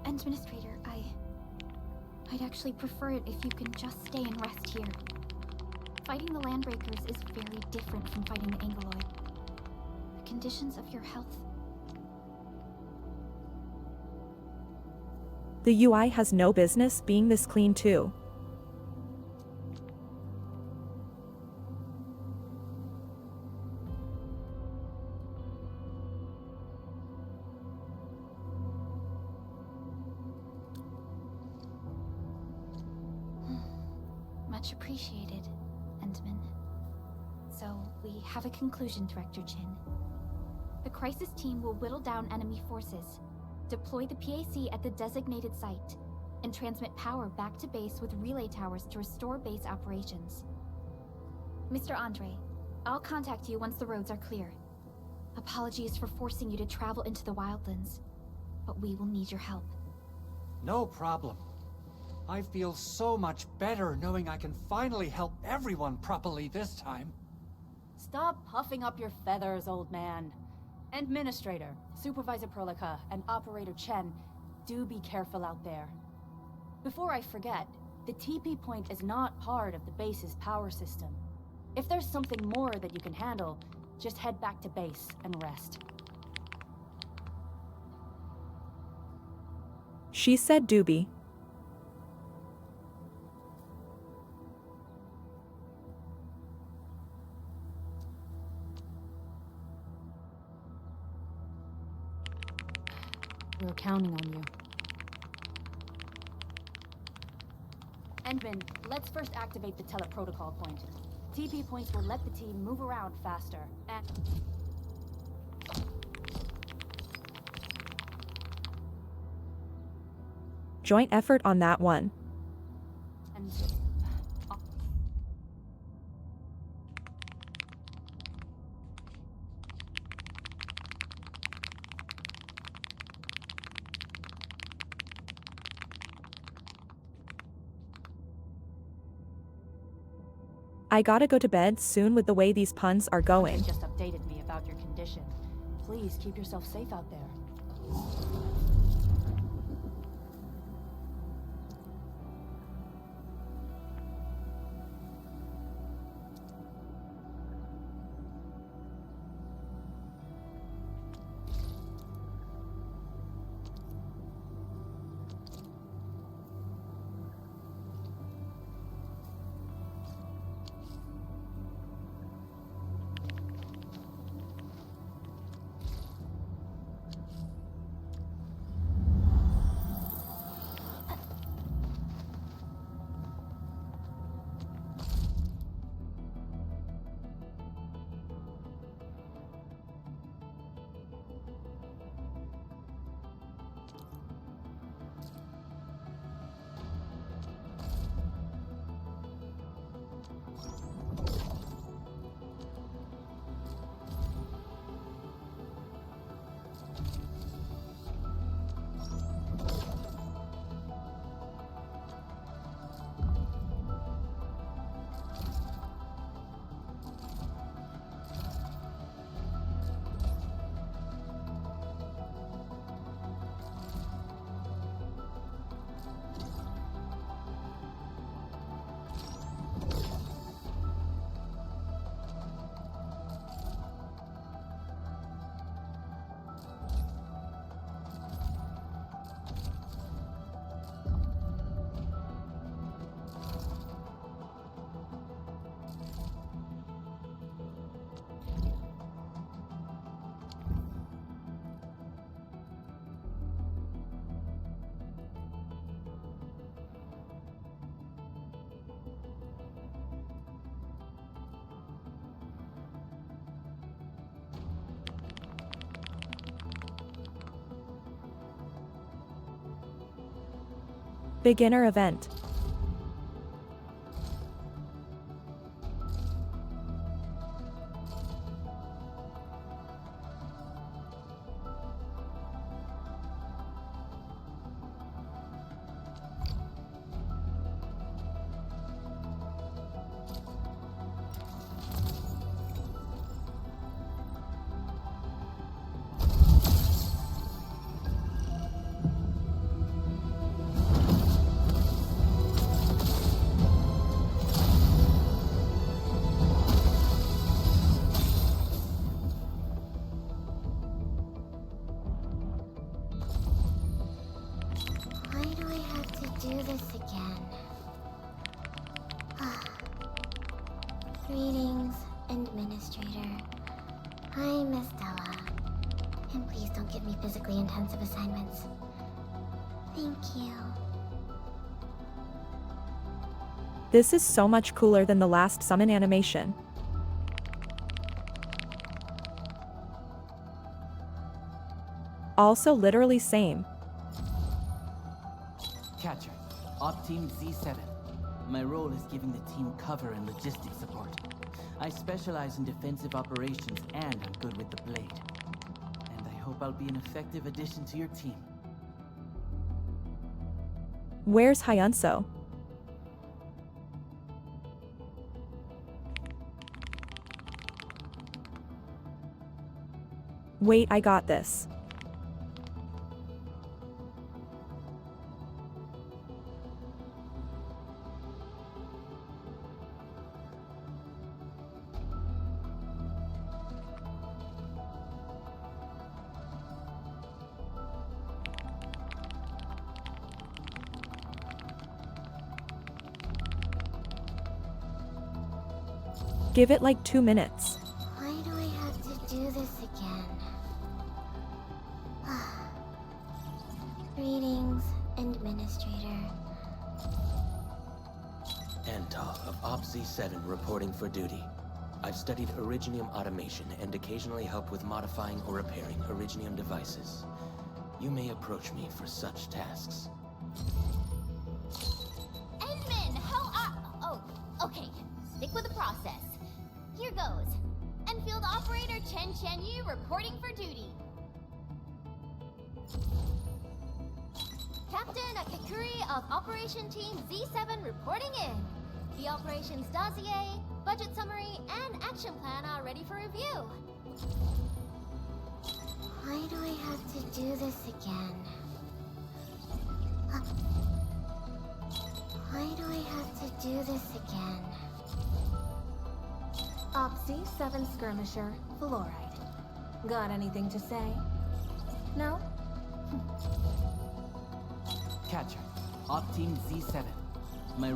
Administrator, I'd actually prefer it if you can just stay and rest here. Fighting the Landbreakers is very different from fighting the Angoloid. The conditions of your health... The UI has no business being this clean too. Much appreciated, Endman. So, we have a conclusion, Director Chin. The crisis team will whittle down enemy forces, deploy the PAC at the designated site, and transmit power back to base with relay towers to restore base operations. Mr. Andre, I'll contact you once the roads are clear. Apologies for forcing you to travel into the wildlands, but we will need your help. No problem. I feel so much better knowing I can finally help everyone properly this time. Stop puffing up your feathers, old man. Administrator, Supervisor Perlica, and Operator Chen, do be careful out there. Before I forget, the TP point is not part of the base's power system. If there's something more that you can handle, just head back to base and rest. She said doobie. We're counting on you. Endman, let's first activate the teleprotocol point. TP points will let the team move around faster, and... Joint effort on that one. and... I gotta go to bed soon with the way these puns are going. Just updated me about your condition. Please keep yourself safe out there. Beginner event. Why do I have to do this again? Greetings, Administrator. I'm Estella. And please don't give me physically intensive assignments. Thank you. This is so much cooler than the last summon animation. Also literally same. Catcher, Op Team Z7. My role is giving the team cover and logistics support. I specialize in defensive operations and I'm good with the blade. And I hope I'll be an effective addition to your team. Where's Hyunso? Wait, I got this. Give it like 2 minutes. Why do I have to do this again? Greetings, Administrator. Antal of Op Z7 reporting for duty. I've studied Originium automation and occasionally help with modifying or repairing Originium devices. You may approach me for such tasks. Edmund, how are... Oh, okay. Stick with the process. Here goes. Enfield Operator Chen Yu reporting for duty. Captain Akakuri of Operation Team Z7 reporting in. The operations dossier, budget summary, and action plan are ready for review. Why do I have to do this again? Why do I have to do this again? Op C7 skirmisher, fluoride. Got anything to say? No? Catcher, Op Team Z7. My...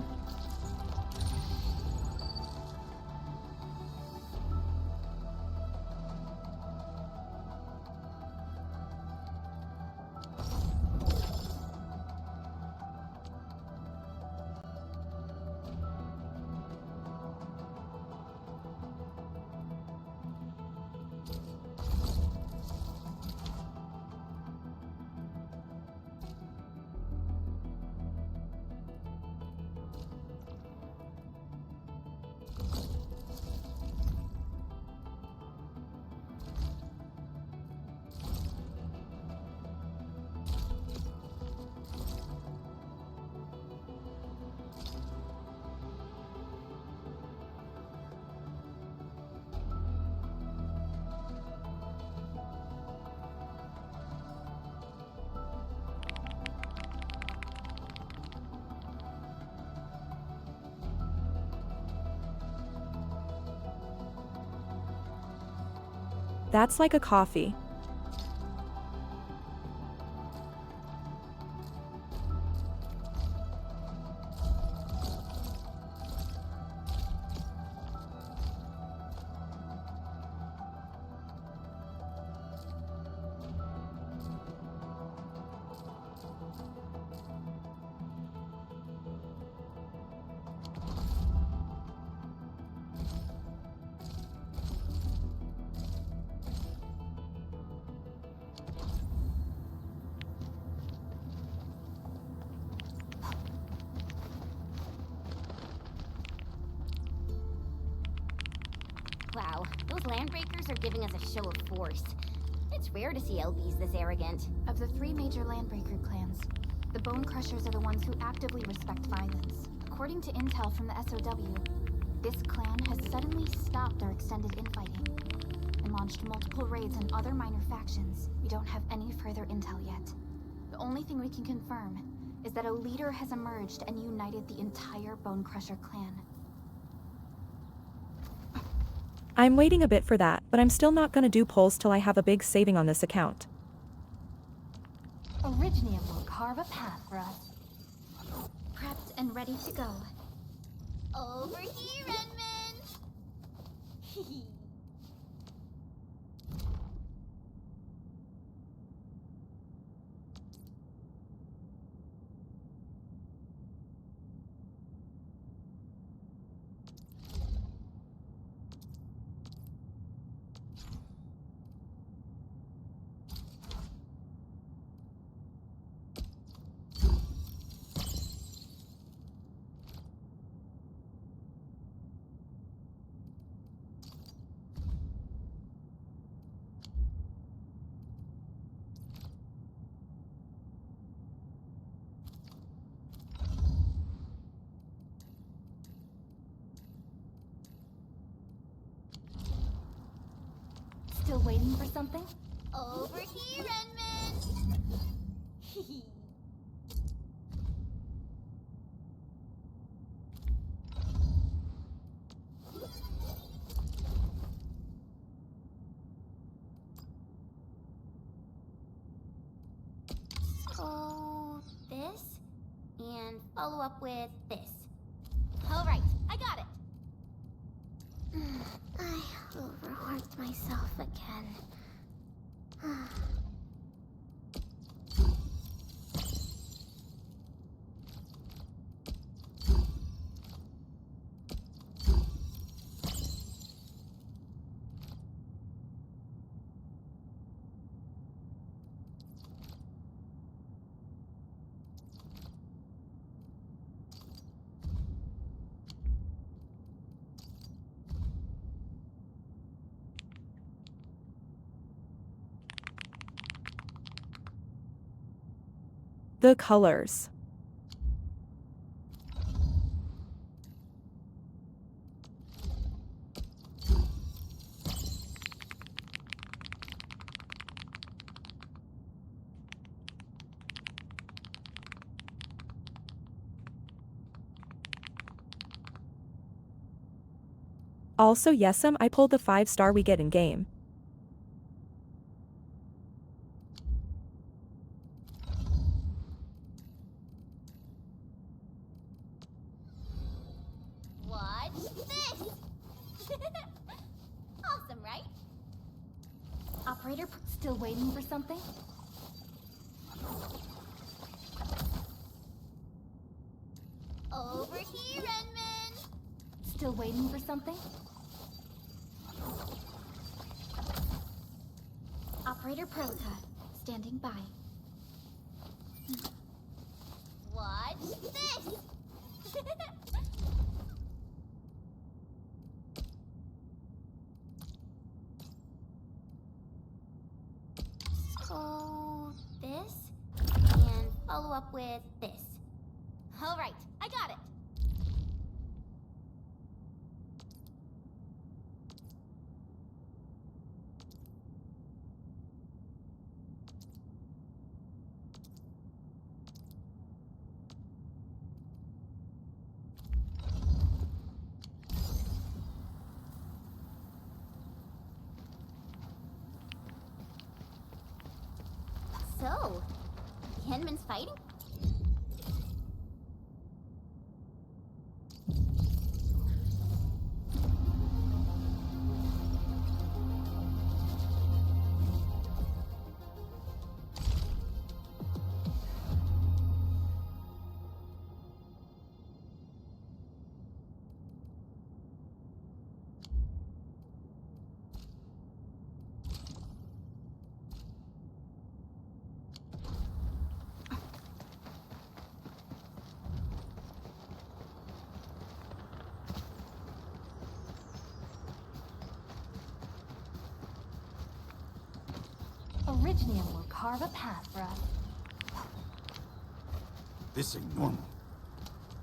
That's like a coffee. landbreakers are giving us a show of force. It's rare to see LBs this arrogant. Of the 3 major landbreaker clans, the Bone Crushers are the ones who actively respect violence. According to intel from the SOW, this clan has suddenly stopped their extended infighting and launched multiple raids on other minor factions. We don't have any further intel yet. The only thing we can confirm is that a leader has emerged and united the entire Bone Crusher clan. I'm waiting a bit for that, but I'm still not gonna do polls till I have a big saving on this account. Originium will carve a path for us. Prepped and ready to go. Over here, Edmund! Still waiting for something? Over here, Edmund! Oh, this? And follow up with this. Alright, I got it! I overworked myself again. The colors. Also yes'm, I pulled the 5-star we get in game. Watch this! Awesome, right? Operator, still waiting for something? Over here, Edmund! Still waiting for something? Operator Prota, standing by. Watch this! Oh, this? And follow up with this. Alright, I got it! So, Henman's fighting? Originium will carve a path for us. This ain't normal.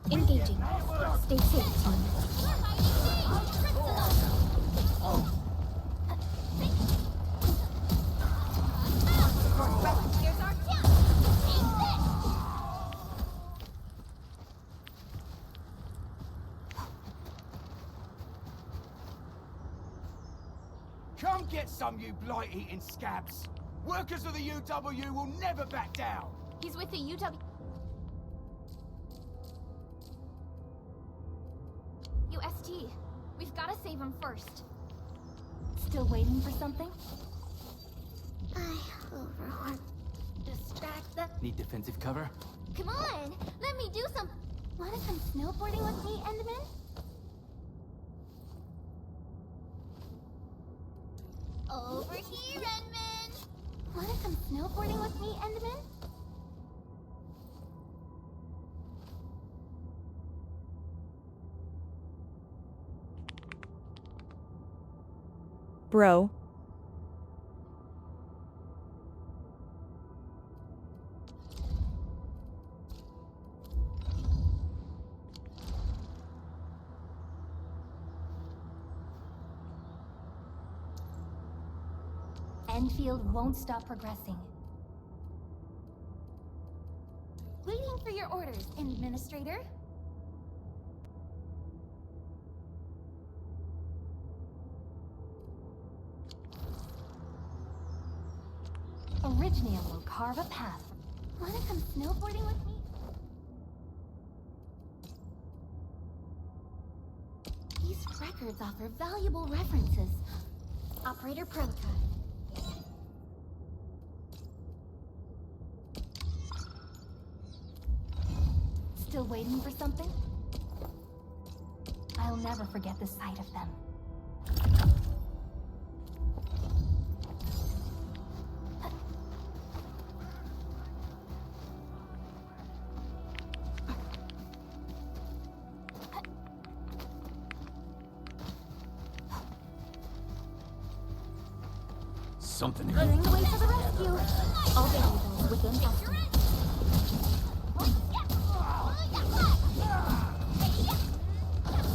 Engaging. Stay safe, team. Come get some, you blight-eating scabs! Workers of the UW will never back down! He's with the UW. UST. We've got to save him first. Still waiting for something? I overworked. Distract them. Need defensive cover? Come on, let me do some. Wanna come snowboarding with me, Enderman? Over here, Enderman. Wanna come snowboarding with me, Enderman? Bro. Enfield won't stop progressing. Waiting for your orders, Administrator. Originium will carve a path. Wanna come snowboarding with me? These records offer valuable references. Operator Prototype. Still waiting for something? I'll never forget the sight of them. Something Clearing the way for the rescue. All valuables within estimate.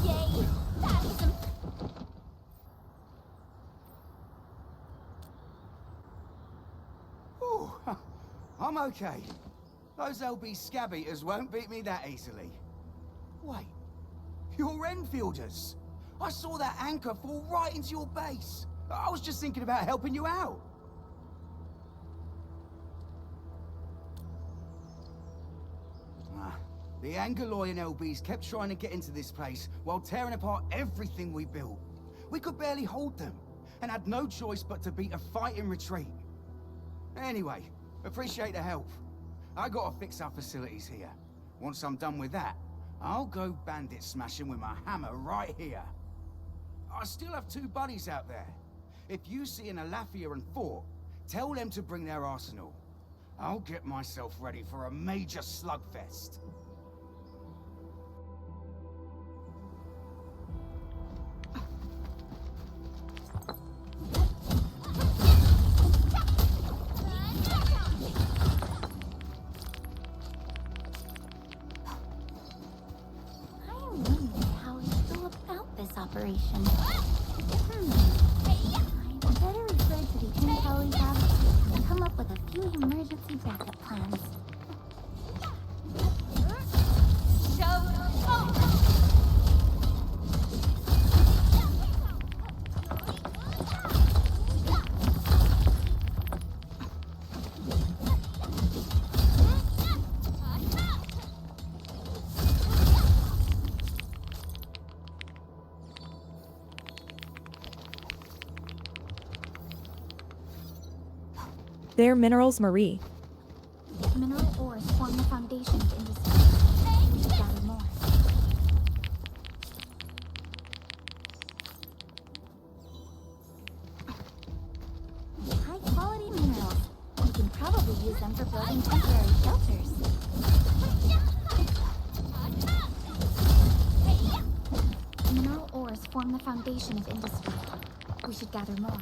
Yay! That is some. Ooh, I'm okay. Those LB scab eaters won't beat me that easily. Wait, you're Enfielders. I saw that anchor fall right into your base. I was just thinking about helping you out. The Angoloi and LBs kept trying to get into this place while tearing apart everything we built. We could barely hold them, and had no choice but to beat a fight in retreat. Anyway, appreciate the help. I gotta fix our facilities here. Once I'm done with that, I'll go bandit smashing with my hammer right here. I still have 2 buddies out there. If you see an Alafia and Fort, tell them to bring their arsenal. I'll get myself ready for a major slugfest. I wonder how we feel about this operation. I'd better refer to the intel we have and come up with a few emergency backup plans. They're minerals, Marie. Mineral ores form the foundation of industry. We should gather more. High-quality minerals. We can probably use them for building temporary shelters. Mineral ores form the foundation of industry. We should gather more.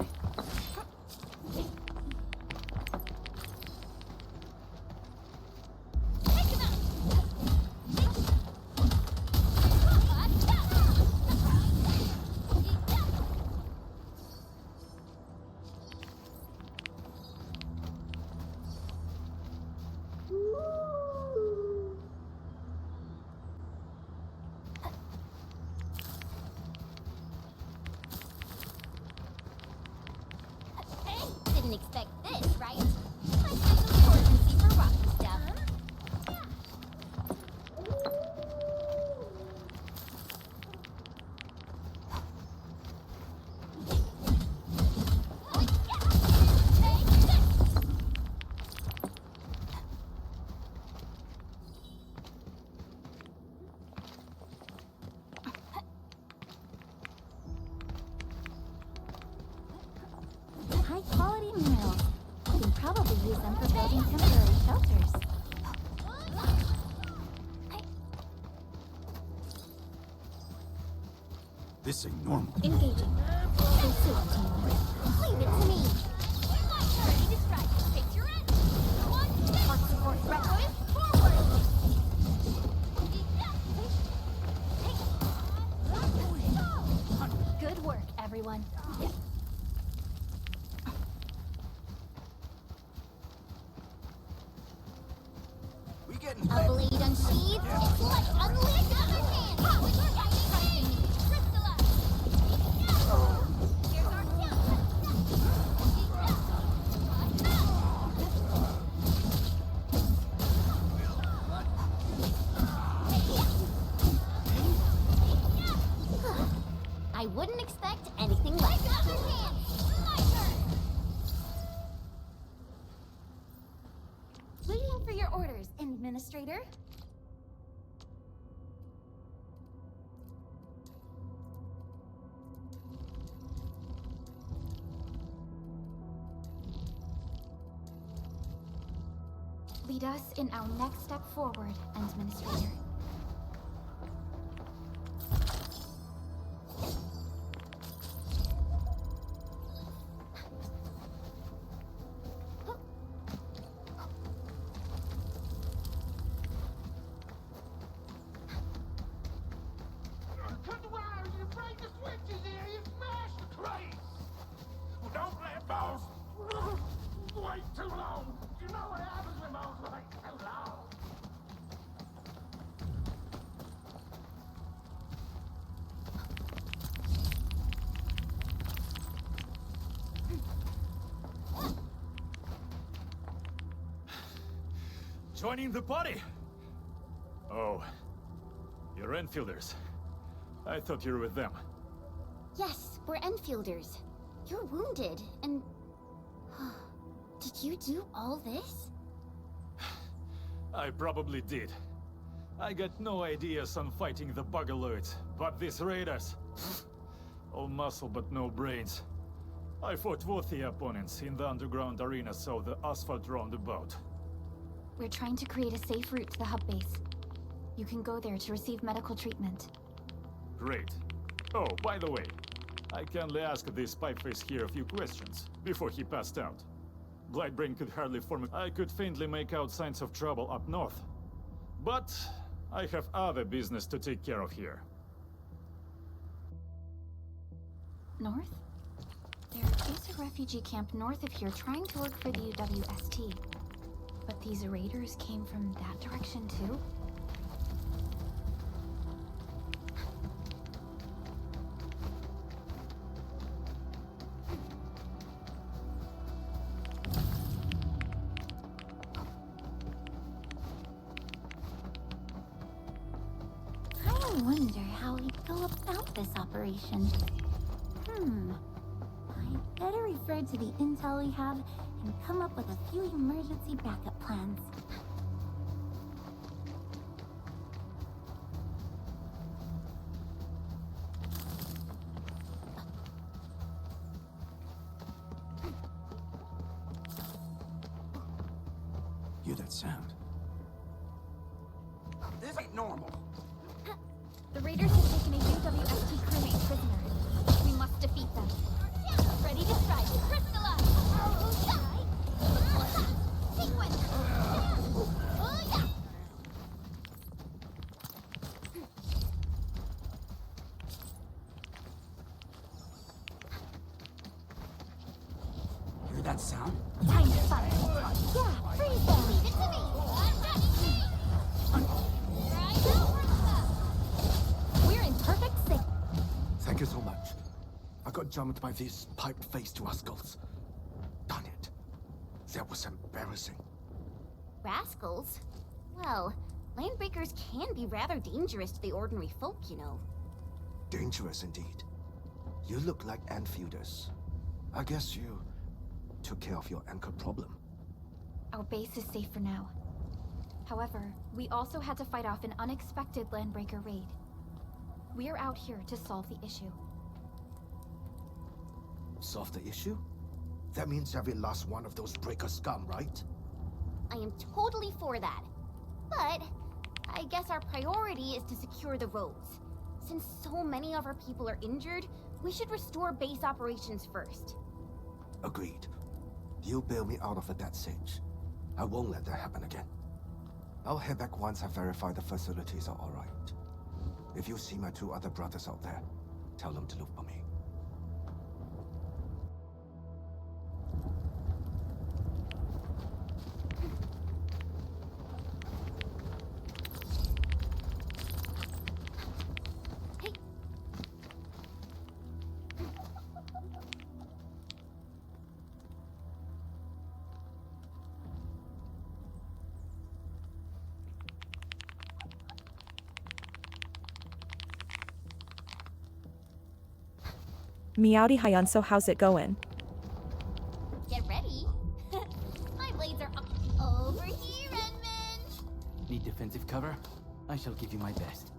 use them for building temporary shelters. This ain't normal. Engaging. They suit team. Leave it to me. Ready to strike. Face your end. Hard support threat. Forward. Good work, everyone. We getting A blade unsheathed. Let's unleash the other hand. With your guiding trusting me. Crystallize. Here's our I wouldn't expect anything less. My turn. Waiting for your orders, Administrator. Lead us in our next step forward, Administrator. Cut the wires, you break the switches here, you smash the crates! Don't let boss wait too long. You know what happens when boss wait too long. Joining the party? Oh, you're Enfielders. I thought you were with them. Yes, we're Enfielders. You're wounded, and... Did you do all this? I probably did. I got no ideas on fighting the Bugaloids, but these raiders... all muscle but no brains. I fought worthy opponents in the underground arena, so the asphalt roundabout. We're trying to create a safe route to the hub base. You can go there to receive medical treatment. Great. Oh, by the way, I kindly asked this pipeface here a few questions before he passed out. Blightbrain could hardly form. I could faintly make out signs of trouble up north. But I have other business to take care of here. North? There is a refugee camp north of here trying to work for the UWST. But these raiders came from that direction too? I wonder how we'd go about this operation. I'd better refer to the intel we have and come up with a few emergency backup plans. Hear that sound? This ain't normal. The raiders have taken a UWST crewmate prisoner. We must defeat them. Ready to strike. Crystallize. Sequence. Hear that sound? Time to fight. Yeah, freeze them. Leave it to me. We're in perfect sync. Thank you so much. I got jumped by these pipe-faced rascals. Darn it. That was embarrassing. Rascals? Well, landbreakers can be rather dangerous to the ordinary folk, you know. Dangerous indeed. You look like Enfielders. I guess you took care of your anchor problem. Our base is safe for now. However, we also had to fight off an unexpected landbreaker raid. We're out here to solve the issue. Solve the issue? That means every last one of those breaker scum, right? I am totally for that. But I guess our priority is to secure the roads. Since so many of our people are injured, we should restore base operations first. Agreed. You bail me out of a death sentence. I won't let that happen again. I'll head back once I verify the facilities are alright. If you see my 2 other brothers out there, tell them to look for me. Meowdy Hyunso, how's it going? Get ready. My blades are up over here, Redmond. Need defensive cover? I shall give you my best.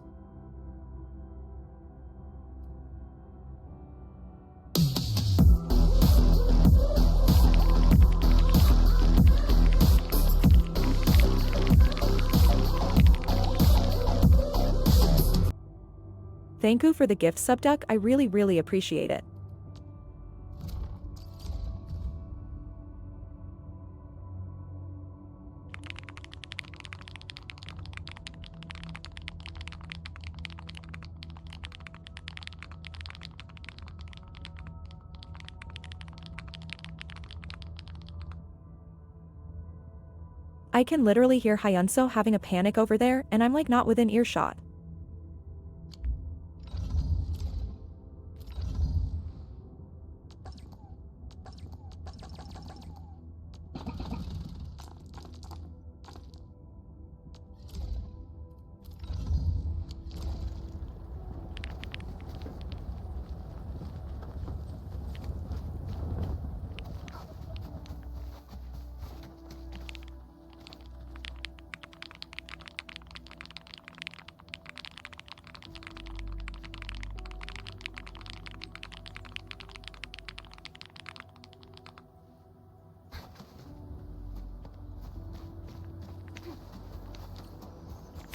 Thank you for the gift, Subduck. I really appreciate it. I can literally hear Hyunso having a panic over there, and I'm like not within earshot.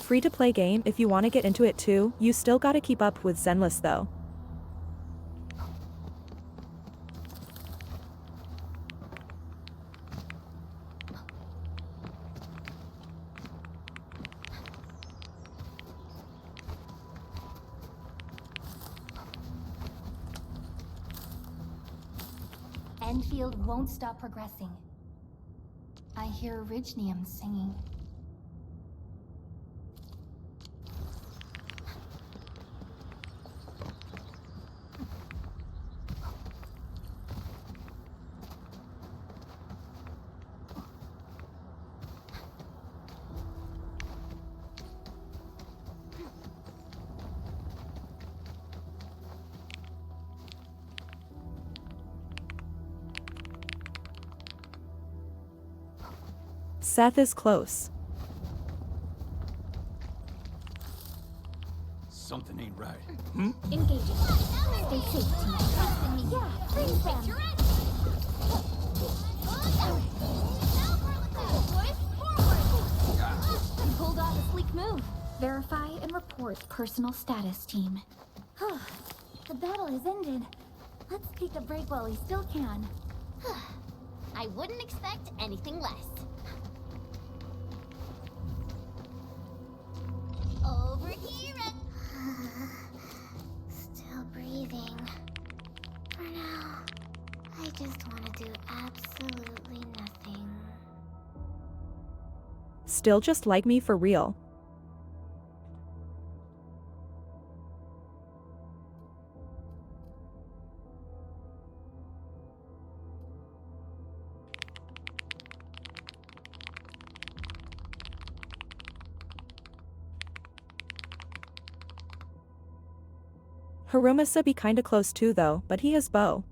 Free-to-play game. If you want to get into it too, you still gotta keep up with Zenless though. Enfield won't stop progressing. I hear Originium singing. Seth is close. Something ain't right. Engaging. Stay safe, team. Trust in me. Yeah, freeze them. You pulled off a sleek move. Verify and report personal status, team. The battle has ended. Let's take a break while we still can. I wouldn't expect anything less. Over here and... Still breathing. For now, I just want to do absolutely nothing. Still just like me for real. Harumasa be kinda close too though, but he has bow.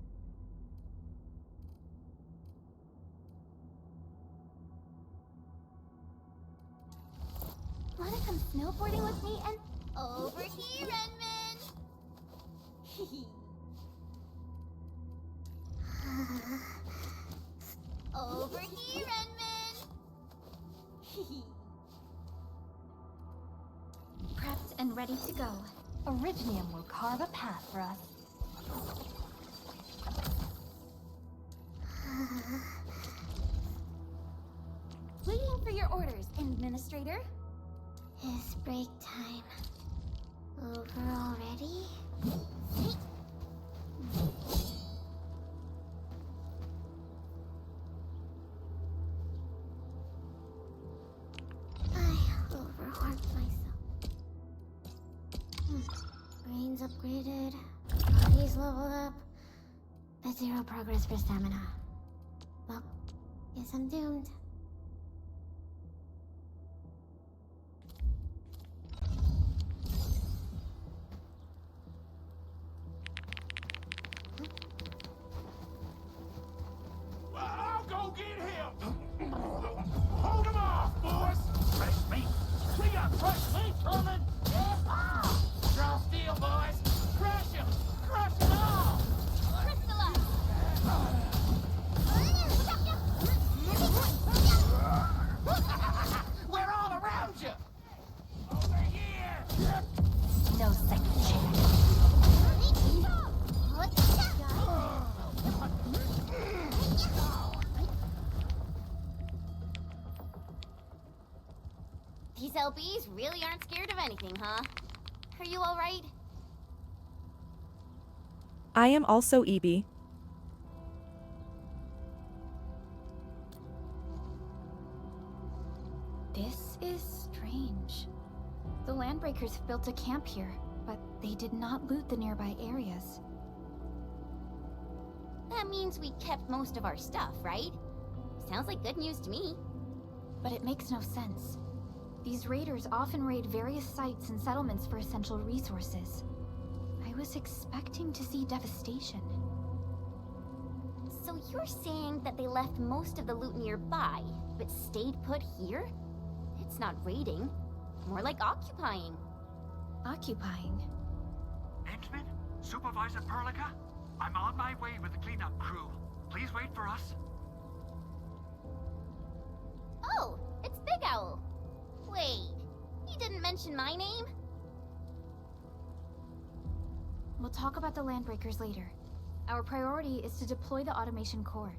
Wanna come snowboarding with me and... Over here, Redmond! here, Enman! Prepped and ready to go. Originium will carve a path for us. Waiting for your orders, Administrator. It's break time. Over already? I overworked myself. Brains upgraded, body's leveled up, but zero progress for stamina. Well, guess I'm doomed. I'll go get him! Hold him off, boys! Fresh meat! We got fresh meat coming! Draw steel, boys! Crush him! Crush them all! We're all around you! Over here! No second chance. These LBs really aren't scared of anything, huh? Are you alright? I am also EB. This is strange. The Landbreakers have built a camp here, but they did not loot the nearby areas. That means we kept most of our stuff, right? Sounds like good news to me. But it makes no sense. These raiders often raid various sites and settlements for essential resources. I was expecting to see devastation. So you're saying that they left most of the loot nearby, but stayed put here? It's not raiding. More like occupying. Occupying? Entman? Supervisor Perlica? I'm on my way with the cleanup crew. Please wait for us. Oh, it's Big Owl. Wait, he didn't mention my name? We'll talk about the Landbreakers later. Our priority is to deploy the automation core.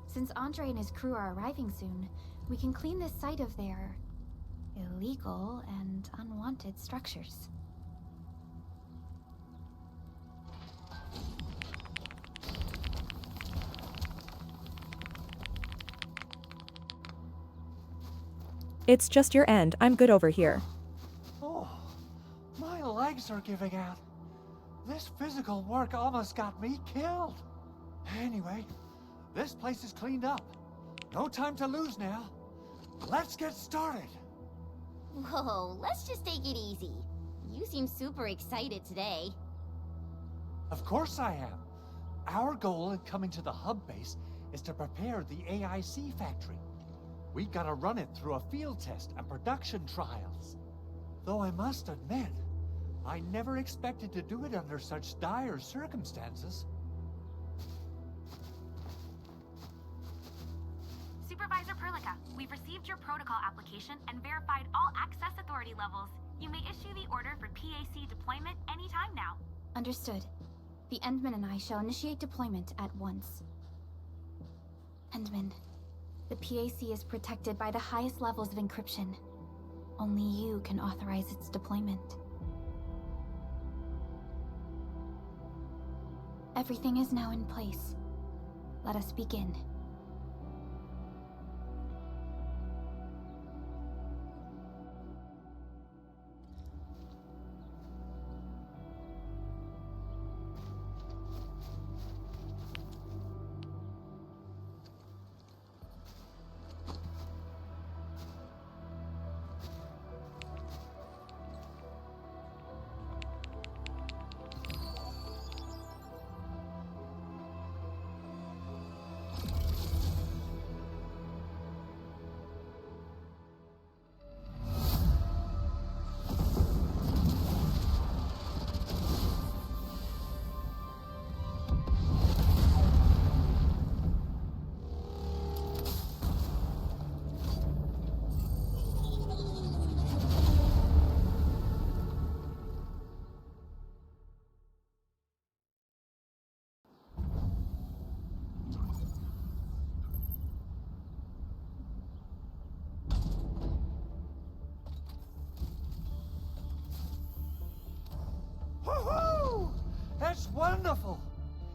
Since Andre and his crew are arriving soon, we can clean this site of their illegal and unwanted structures. It's just your end, I'm good over here. Oh, my legs are giving out. This physical work almost got me killed. Anyway, this place is cleaned up. No time to lose now. Let's get started. Whoa, let's just take it easy. You seem super excited today. Of course I am. Our goal in coming to the hub base is to prepare the AIC factory. We gotta run it through a field test and production trials. Though I must admit, I never expected to do it under such dire circumstances. Supervisor Perlica, we've received your protocol application and verified all access authority levels. You may issue the order for PAC deployment anytime now. Understood. The Endman and I shall initiate deployment at once. Endman, the PAC is protected by the highest levels of encryption. Only you can authorize its deployment. Everything is now in place. Let us begin.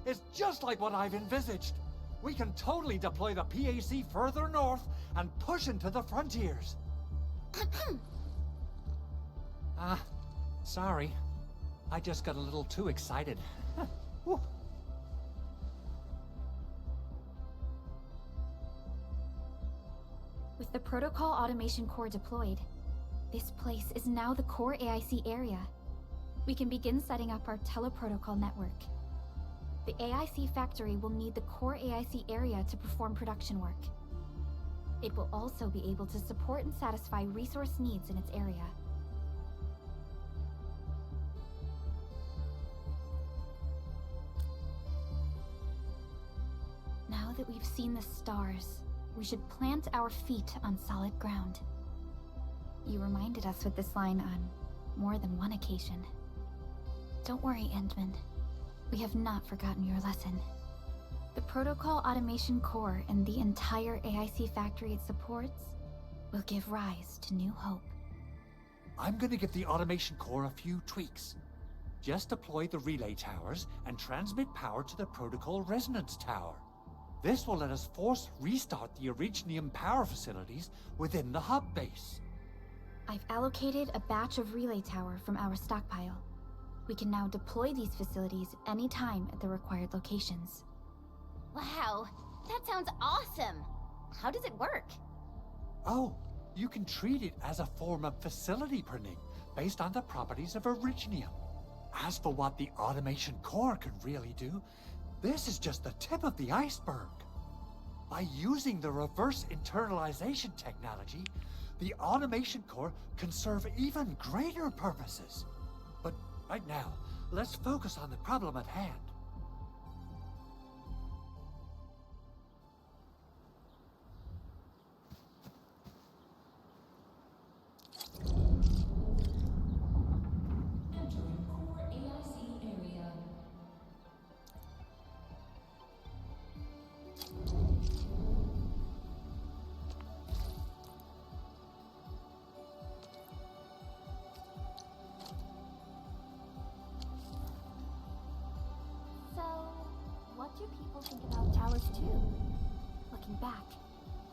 It's just like what I've envisaged. We can totally deploy the PAC further north and push into the frontiers. Sorry. I just got a little too excited. Whew. With the Protocol Automation Core deployed, this place is now the core AIC area. We can begin setting up our teleprotocol network. The AIC factory will need the core AIC area to perform production work. It will also be able to support and satisfy resource needs in its area. Now that we've seen the stars, we should plant our feet on solid ground. You reminded us with this line on more than one occasion. Don't worry, Endman. We have not forgotten your lesson. The Protocol Automation Core and the entire AIC factory it supports will give rise to new hope. I'm gonna give the Automation Core a few tweaks. Just deploy the relay towers and transmit power to the Protocol Resonance Tower. This will let us force restart the Originium power facilities within the hub base. I've allocated a batch of relay tower from our stockpile. We can now deploy these facilities anytime at the required locations. Wow, that sounds awesome! How does it work? Oh, you can treat it as a form of facility printing based on the properties of Originium. As for what the Automation Core can really do, this is just the tip of the iceberg. By using the reverse internalization technology, the Automation Core can serve even greater purposes. But right now, let's focus on the problem at hand. Entering core AIC area. So, what do people think about Talos 2? Looking back,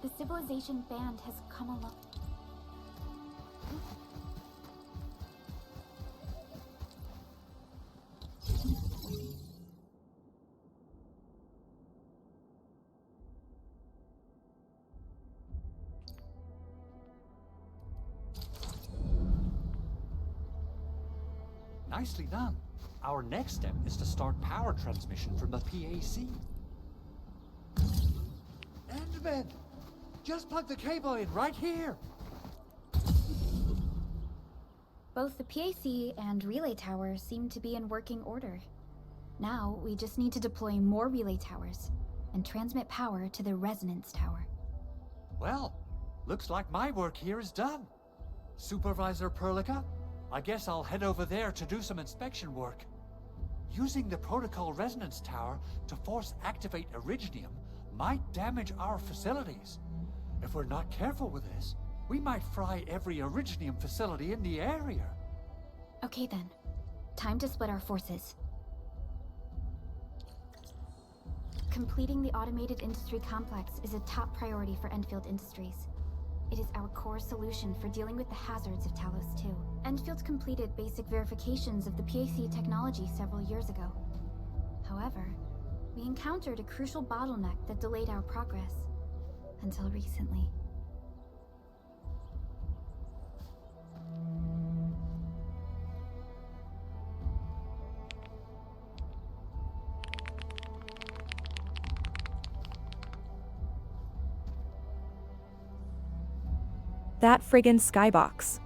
the civilization band has come along. Nicely done. Our next step is to start power transmission from the PAC. Endman! Just plug the cable in right here! Both the PAC and relay towers seem to be in working order. Now, we just need to deploy more relay towers and transmit power to the resonance tower. Well, looks like my work here is done. Supervisor Perlica, I guess I'll head over there to do some inspection work. Using the Protocol Resonance Tower to force activate Originium might damage our facilities. If we're not careful with this, we might fry every Originium facility in the area. Okay then, time to split our forces. Completing the automated industry complex is a top priority for Enfield Industries. It is our core solution for dealing with the hazards of Talos 2. Enfield completed basic verifications of the PAC technology several years ago. However, we encountered a crucial bottleneck that delayed our progress. Until recently. That friggin' skybox.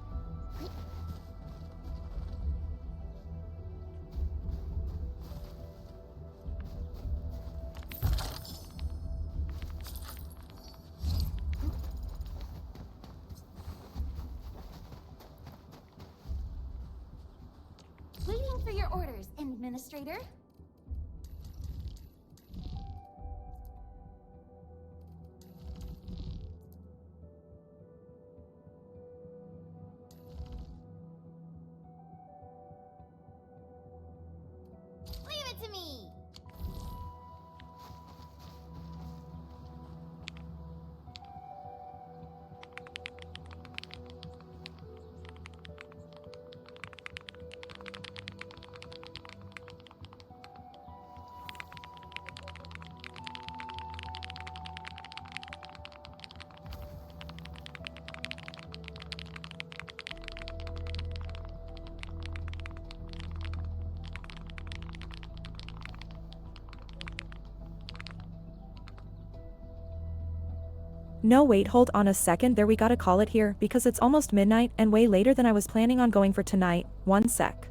Waiting for your orders, Administrator. Leave it to me! No wait, hold on a second there, we gotta call it here because it's almost midnight and way later than I was planning on going for tonight. One sec.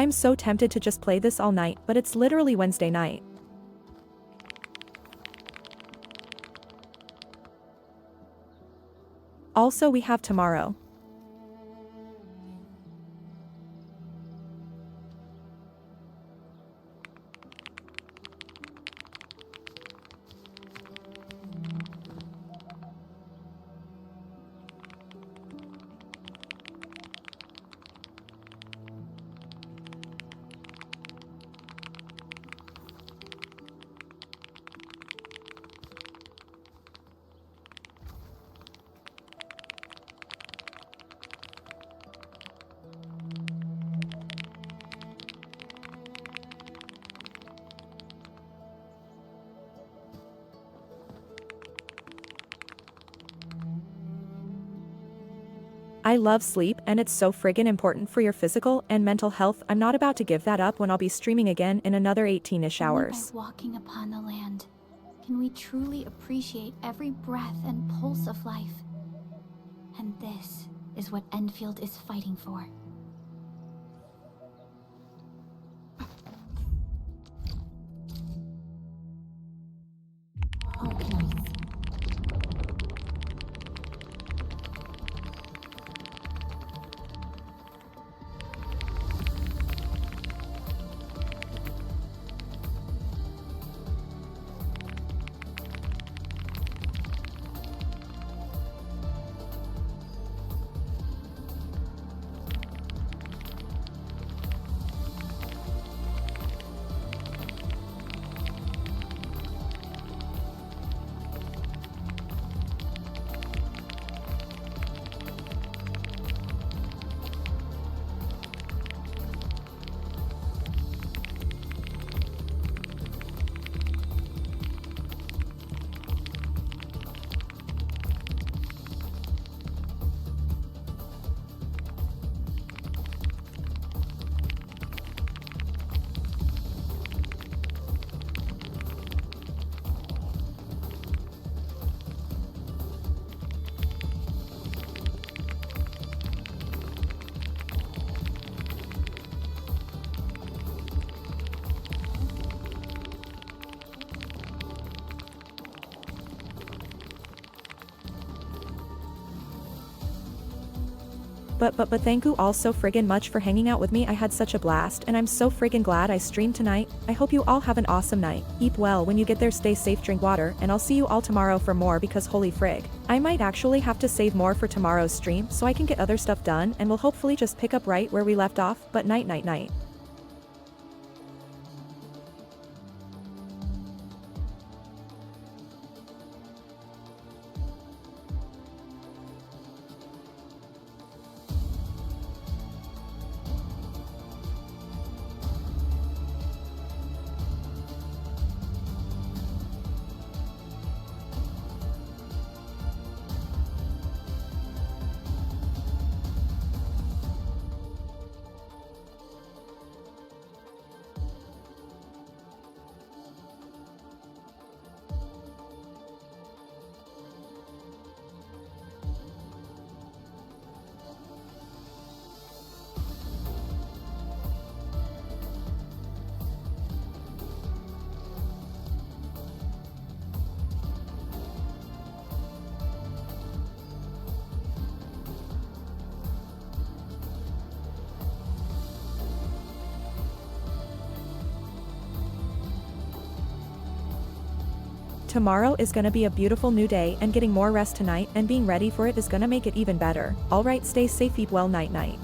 I'm so tempted to just play this all night, but it's literally Wednesday night. Also, we have tomorrow. I love sleep and it's so friggin' important for your physical and mental health. I'm not about to give that up when I'll be streaming again in another 18-ish hours. Only by walking upon the land can we truly appreciate every breath and pulse of life. And this is what Enfield is fighting for. Oh, nice. But thank you all so friggin' much for hanging out with me. I had such a blast and I'm so friggin' glad I streamed tonight. I hope you all have an awesome night. Eat well when you get there, stay safe, drink water, and I'll see you all tomorrow for more because holy frig. I might actually have to save more for tomorrow's stream so I can get other stuff done and we'll hopefully just pick up right where we left off, but night night night. Tomorrow is gonna be a beautiful new day and getting more rest tonight and being ready for it is gonna make it even better. Alright, stay safe, eat well, night night.